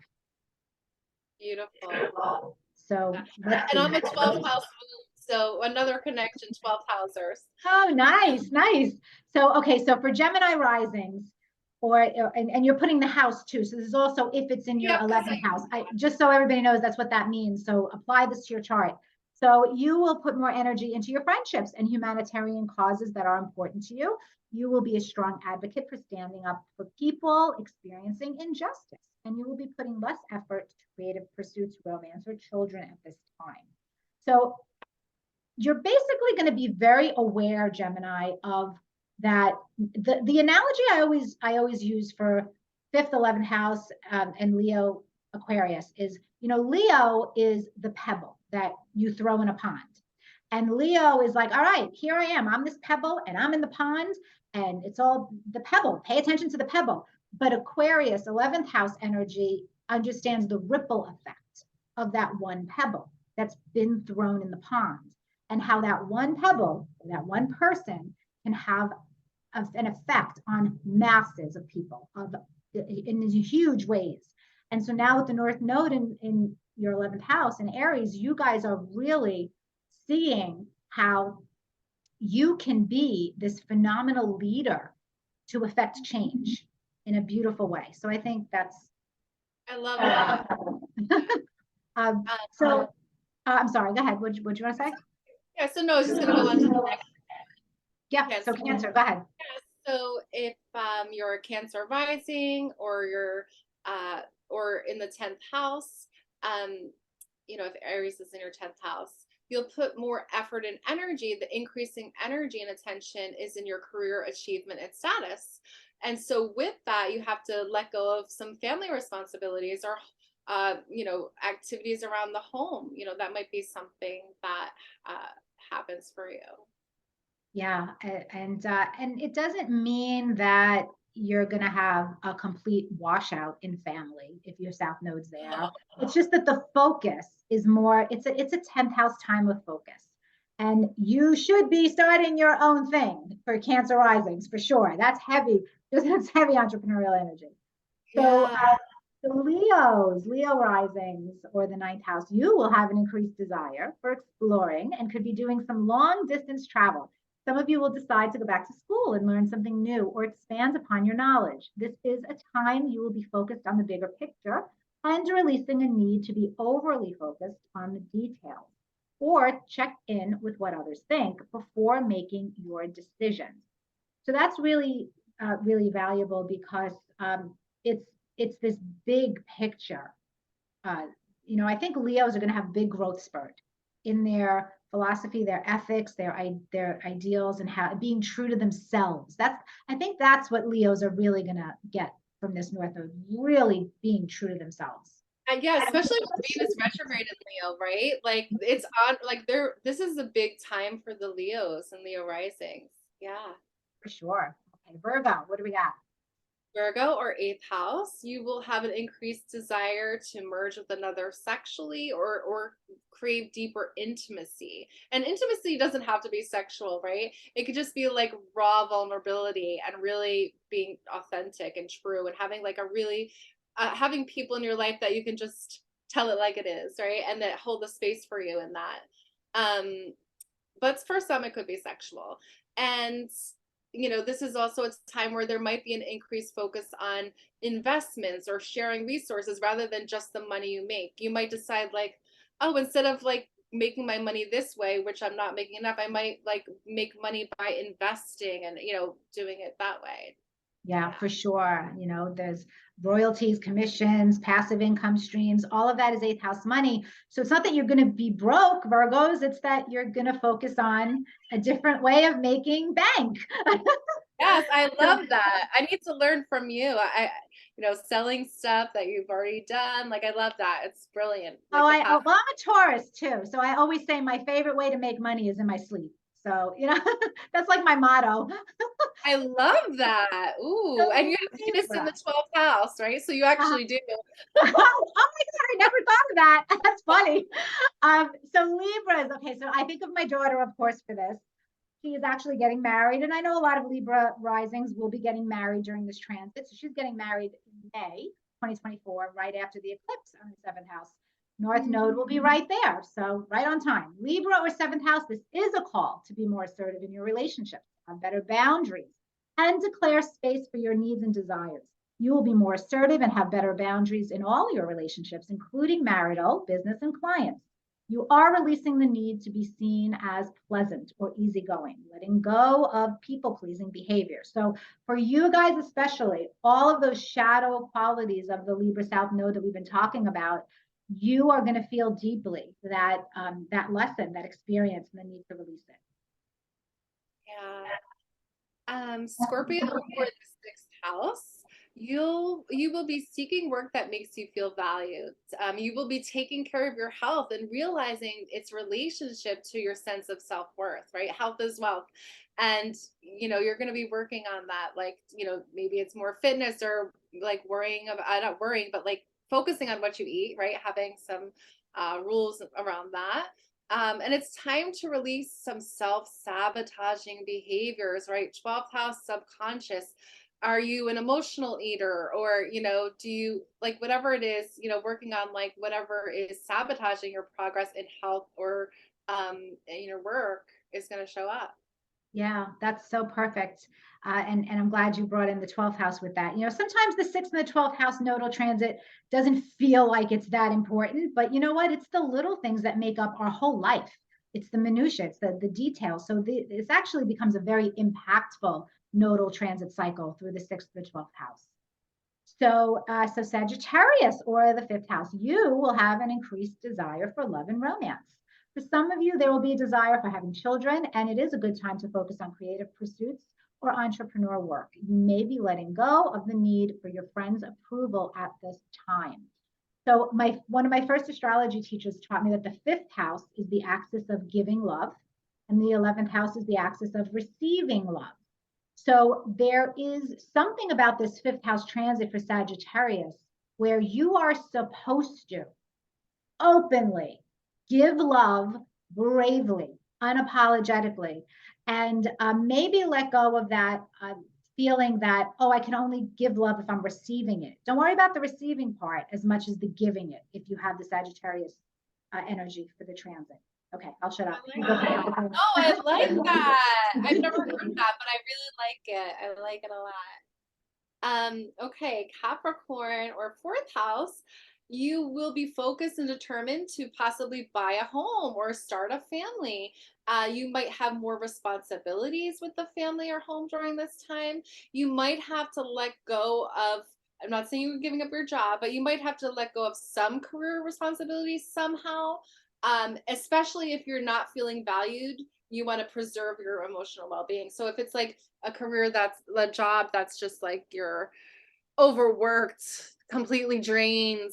Beautiful. So let's And see. I'm a 12th house moon, so another connection, 12th housers. Oh, nice, nice. So, okay, so for Gemini risings, and you're putting the house too. So this is also if it's in your Yep, because 11th house. Just so everybody knows that's what that means. So apply this to your chart. So you will put more energy into your friendships and humanitarian causes that are important to you. You will be a strong advocate for standing up for people experiencing injustice, and you will be putting less effort to creative pursuits, romance, or children at this time. So you're basically going to be very aware, Gemini, of that. The analogy I always use for 5th, 11th house, and Leo Aquarius is, Leo is the pebble that you throw in a pond. And Leo is like, all right, here I am. I'm this pebble and I'm in the pond and it's all the pebble. Pay attention to the pebble. But Aquarius, 11th house energy, understands the ripple effect of that one pebble that's been thrown in the pond, and how that one pebble, that one person, can have an effect on masses of people in huge ways. And so now with the North Node in your 11th house in Aries, you guys are really seeing how you can be this phenomenal leader to affect change in a beautiful way. So I think that's. I love that. So I'm sorry, go ahead. What do you want to say? Yeah, so no, I was just going to go on to the next. Yeah, so Cancer, go ahead. Yeah, so if you're a Cancer rising, or you're or in the 10th house, if Aries is in your 10th house, you'll put more effort and energy. The increasing energy and attention is in your career achievement and status. And so with that, you have to let go of some family responsibilities, or activities around the home. That might be something that happens for you. Yeah, and it doesn't mean that you're going to have a complete washout in family if your South Node's there. It's just that the focus is more. It's a 10th house time of focus, and you should be starting your own thing for Cancer risings for sure. That's heavy. That's heavy entrepreneurial energy. So. Yeah. The Leo risings, or the 9th house, you will have an increased desire for exploring and could be doing some long distance travel. Some of you will decide to go back to school and learn something new or expand upon your knowledge. This is a time you will be focused on the bigger picture and releasing a need to be overly focused on the details, or check in with what others think before making your decisions. So that's really, really valuable because it's this big picture. I think Leos are going to have big growth spurt in their philosophy, their ethics, their ideals, and how being true to themselves. I think that's what Leos are really going to get from this North Node, really being true to themselves. And yeah, especially with Venus retrograde in Leo, right? Like it's on, like this is a big time for the Leos and Leo risings. Yeah. For sure. Okay, Virgo, what do we got? Virgo, or 8th house, you will have an increased desire to merge with another sexually, or crave deeper intimacy. And intimacy doesn't have to be sexual, right? It could just be like raw vulnerability and really being authentic and true, and having like a really having people in your life that you can just tell it like it is, right? And that hold the space for you in that. But for some, it could be sexual. And this is also a time where there might be an increased focus on investments or sharing resources rather than just the money you make. You might decide like, oh, instead of like making my money this way, which I'm not making enough, I might like make money by investing and, doing it that way. Yeah, for sure. There's royalties, commissions, passive income streams, all of that is 8th house money. So it's not that you're going to be broke, Virgos, it's that you're going to focus on a different way of making bank. Yes, I love that. I need to learn from you. Selling stuff that you've already done. Like, I love that. It's brilliant. Like well, I'm a Taurus too. So I always say my favorite way to make money is in my sleep. So, that's like my motto. I love that. Ooh, and you have Venus in the 12th house, right? So you actually do. Oh my God, I never thought of that. That's funny. So Libras, okay, so I think of my daughter, of course, for this. She is actually getting married, and I know a lot of Libra risings will be getting married during this transit. So she's getting married in May 2024, right after the eclipse on the 7th house. North Node will be right there, so right on time. Libra or 7th house, this is a call to be more assertive in your relationships, have better boundaries, and declare space for your needs and desires. You will be more assertive and have better boundaries in all your relationships, including marital, business, and clients. You are releasing the need to be seen as pleasant or easygoing, letting go of people-pleasing behavior. So for you guys especially, all of those shadow qualities of the Libra South Node that we've been talking about, you are going to feel deeply that lesson, that experience, and the need to release it. Yeah. Scorpio, for the 6th house, You will be seeking work that makes you feel valued. You will be taking care of your health and realizing its relationship to your sense of self-worth, right? Health is wealth. And you're going to be working on that. Like, maybe it's more fitness, or like worrying about, not worrying, but like focusing on what you eat, right? Having some rules around that. And it's time to release some self-sabotaging behaviors, right? 12th house, subconscious. Are you an emotional eater, or do you like whatever it is, working on like whatever is sabotaging your progress in health or in your work is going to show up. Yeah, that's so perfect. And I'm glad you brought in the 12th house with that. Sometimes the 6th and the 12th house nodal transit doesn't feel like it's that important, but you know what? It's the little things that make up our whole life. It's the minutiae, it's the details. So this actually becomes a very impactful nodal transit cycle through the 6th to the 12th house. So Sagittarius, or the 5th house, you will have an increased desire for love and romance. For some of you, there will be a desire for having children, and it is a good time to focus on creative pursuits or entrepreneur work. You may be letting go of the need for your friends' approval at this time. So one of my first astrology teachers taught me that the 5th house is the axis of giving love, and the 11th house is the axis of receiving love. So there is something about this 5th house transit for Sagittarius where you are supposed to openly give love bravely, unapologetically, and maybe let go of that feeling that, oh, I can only give love if I'm receiving it. Don't worry about the receiving part as much as the giving it if you have the Sagittarius energy for the transit. Okay, I'll shut up. I like that. No, I like that. I've never heard that, but I really like it. I like it a lot. Okay, Capricorn or fourth house, you will be focused and determined to possibly buy a home or start a family. You might have more responsibilities with the family or home during this time. You might have to let go of, I'm not saying you're giving up your job, but you might have to let go of some career responsibilities somehow. Especially if you're not feeling valued, you want to preserve your emotional well-being. So if it's like a career, that's a job that's just like you're overworked, completely drained,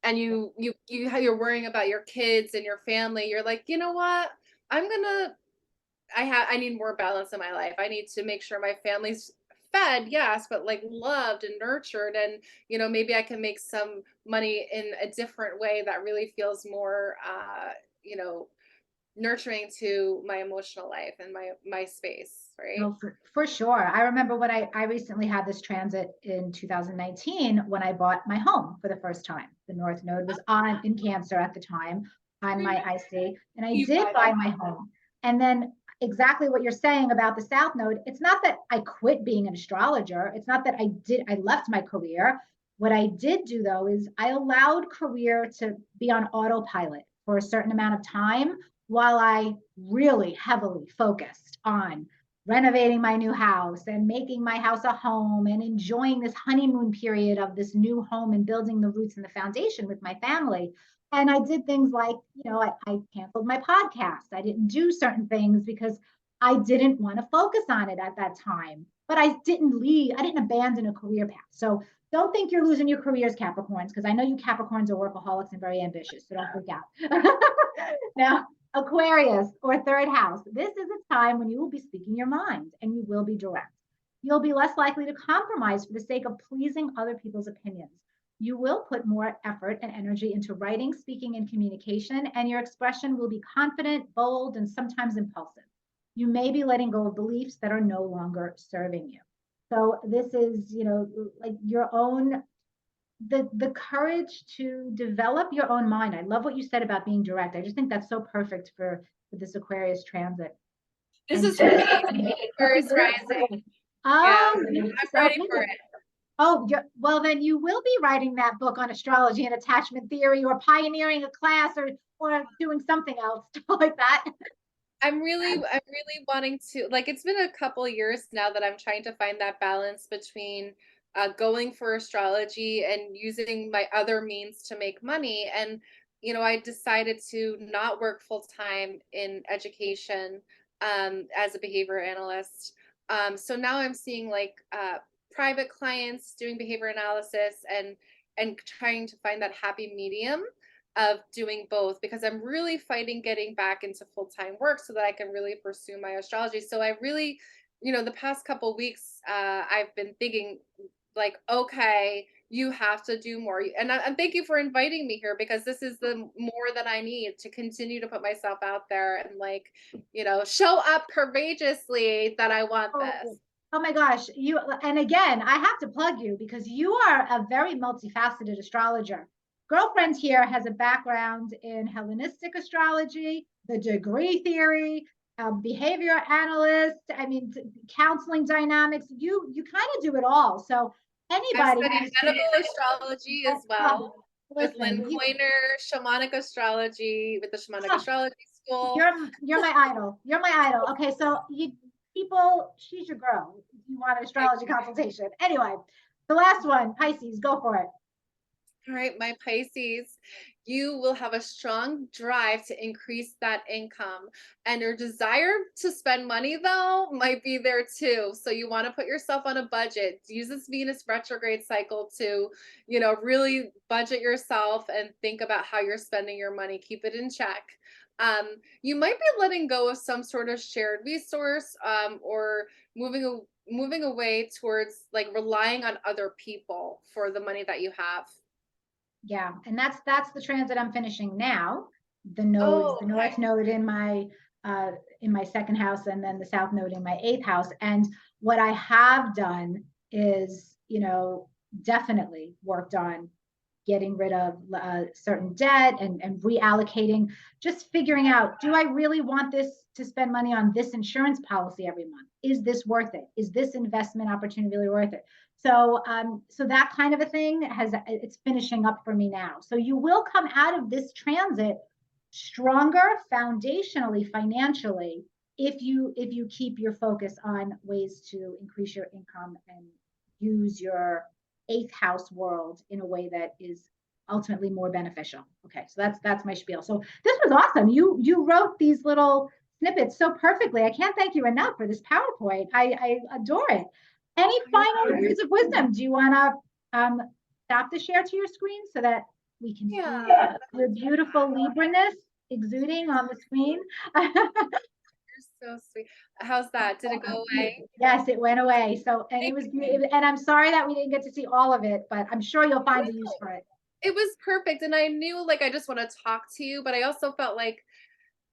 and you're worrying about your kids and your family, you're like, you know what, I'm gonna I need more balance in my life. I need to make sure my family's fed, yes, but like loved and nurtured, and maybe I can make some money in a different way that really feels more you know nurturing to my emotional life and my space, right? No, for sure. I remember when I recently had this transit in 2019 when I bought my home for the first time. The North Node was on in Cancer at the time on my IC, and I You did buy buy that. my home. And then exactly what you're saying about the South Node, it's not that I quit being an astrologer. It's not that I left my career. What I did do though is I allowed career to be on autopilot for a certain amount of time while I really heavily focused on renovating my new house and making my house a home and enjoying this honeymoon period of this new home and building the roots and the foundation with my family. And I did things like, I canceled my podcast. I didn't do certain things because I didn't want to focus on it at that time. But I didn't abandon a career path. So don't think you're losing your careers, Capricorns, because I know you Capricorns are workaholics and very ambitious. So don't freak out. Now, Aquarius or third house, this is a time when you will be speaking your mind and you will be direct. You'll be less likely to compromise for the sake of pleasing other people's opinions. You will put more effort and energy into writing, speaking, and communication, and your expression will be confident, bold, and sometimes impulsive. You may be letting go of beliefs that are no longer serving you. So this is, like your own the courage to develop your own mind. I love what you said about being direct. I just think that's so perfect for this Aquarius transit. This And is for me. Aquarius rising. Yeah, oh, I'm so ready for it. oh, well, then you will be writing that book on astrology and attachment theory, or pioneering a class, or doing something else like that. I'm really wanting to, like, it's been a couple years now that I'm trying to find that balance between going for astrology and using my other means to make money. And, I decided to not work full time in education as a behavior analyst. So now I'm seeing like private clients, doing behavior analysis, and trying to find that happy medium of doing both, because I'm really fighting getting back into full-time work so that I can really pursue my astrology. So I really, the past couple weeks, I've been thinking like, okay, you have to do more. And thank you for inviting me here, because this is the more that I need to continue to put myself out there and like, show up courageously that I want Oh, this. oh my gosh. And again, I have to plug you because you are a very multifaceted astrologer. Girlfriend here has a background in Hellenistic astrology, the degree theory, behavior analyst, I mean, counseling dynamics. You kind of do it all. So I've anybody studied who's medical astrology as well with Lynn listen, Pointer, shamanic astrology with the shamanic oh, astrology school. you're my idol. You're my idol. Okay, so she's your girl. If you want an astrology consultation. Anyway, the last one, Pisces, go for it. All right, my Pisces, you will have a strong drive to increase that income. And your desire to spend money, though, might be there too. So you want to put yourself on a budget. Use this Venus retrograde cycle to, really budget yourself and think about how you're spending your money. Keep it in check. You might be letting go of some sort of shared resource, or moving away towards like relying on other people for the money that you have. Yeah, and that's the transit I'm finishing now. The nodes, Oh, the okay. north node in my second house, and then the south node in my eighth house. And what I have done is, definitely worked on getting rid of certain debt and reallocating, just figuring out, do I really want this to spend money on this insurance policy every month? Is this worth it? Is this investment opportunity really worth it? So that kind of a thing it's finishing up for me now. So you will come out of this transit stronger foundationally, financially, if you keep your focus on ways to increase your income and use your eighth house world in a way that is ultimately more beneficial. Okay, so that's my spiel. So this was awesome. You wrote these little snippets so perfectly. I can't thank you enough for this PowerPoint. I adore it. Any final words of wisdom? Do you want to stop the share to your screen so that we can see Yeah, your beautiful Libra-ness exuding on the screen? you're so sweet. How's that? Did it go away? Yes, it went away. So, and it Thank was you. beautiful. And I'm sorry that we didn't get to see all of it, but I'm sure you'll find a use for it. It was perfect. And I knew like I just want to talk to you, but I also felt like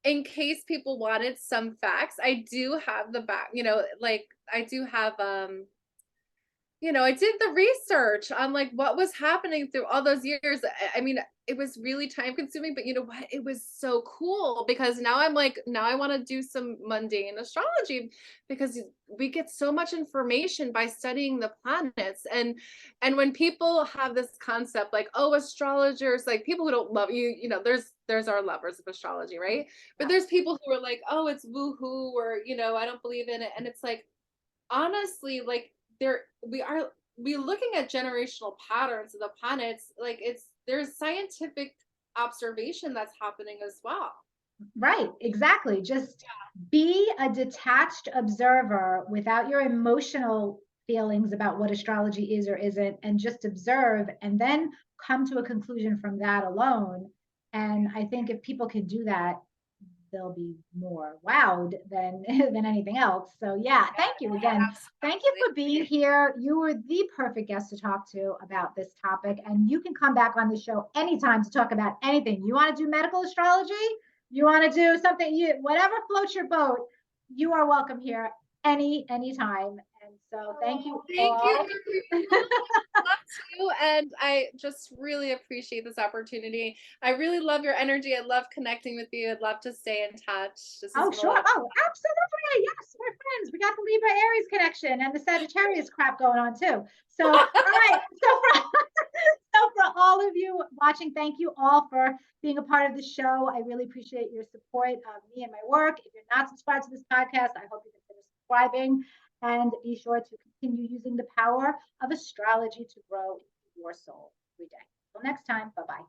in case people wanted some facts, I do have the back, like I do have I did the research on like what was happening through all those years. I mean, it was really time consuming, but you know what? It was so cool because now I'm like, now I want to do some mundane astrology because we get so much information by studying the planets. And when people have this concept like, oh, astrologers, like people who don't love you, there's our lovers of astrology, right? But there's people who are like, oh, it's woo-hoo, or I don't believe in it. And it's like, honestly, like there we looking at generational patterns of the planets, like there's scientific observation that's happening as well. Right, exactly. Just be a detached observer without your emotional feelings about what astrology is or isn't, and just observe and then come to a conclusion from that alone. And I think if people can do that, they'll be more wowed than than anything else. So yeah, thank you again. Thank you for being here. You were the perfect guest to talk to about this topic, and you can come back on the show anytime to talk about anything. You want to do medical astrology? You want to do something? Whatever floats your boat. You are welcome here anytime. And so thank you Thank you, all. Maria. Love you, and I just really appreciate this opportunity. I really love your energy. I love connecting with you. I'd love to stay in touch. This has Oh, been a sure. lot of Oh, absolutely. Yes, we're friends. We got the Libra Aries connection and the Sagittarius crap going on too. So, all right. So for all of you watching, thank you all for being a part of the show. I really appreciate your support of me and my work. If you're not subscribed to this podcast, I hope you consider subscribing and be sure to continue using the power of astrology to grow your soul every day. Until next time, bye bye.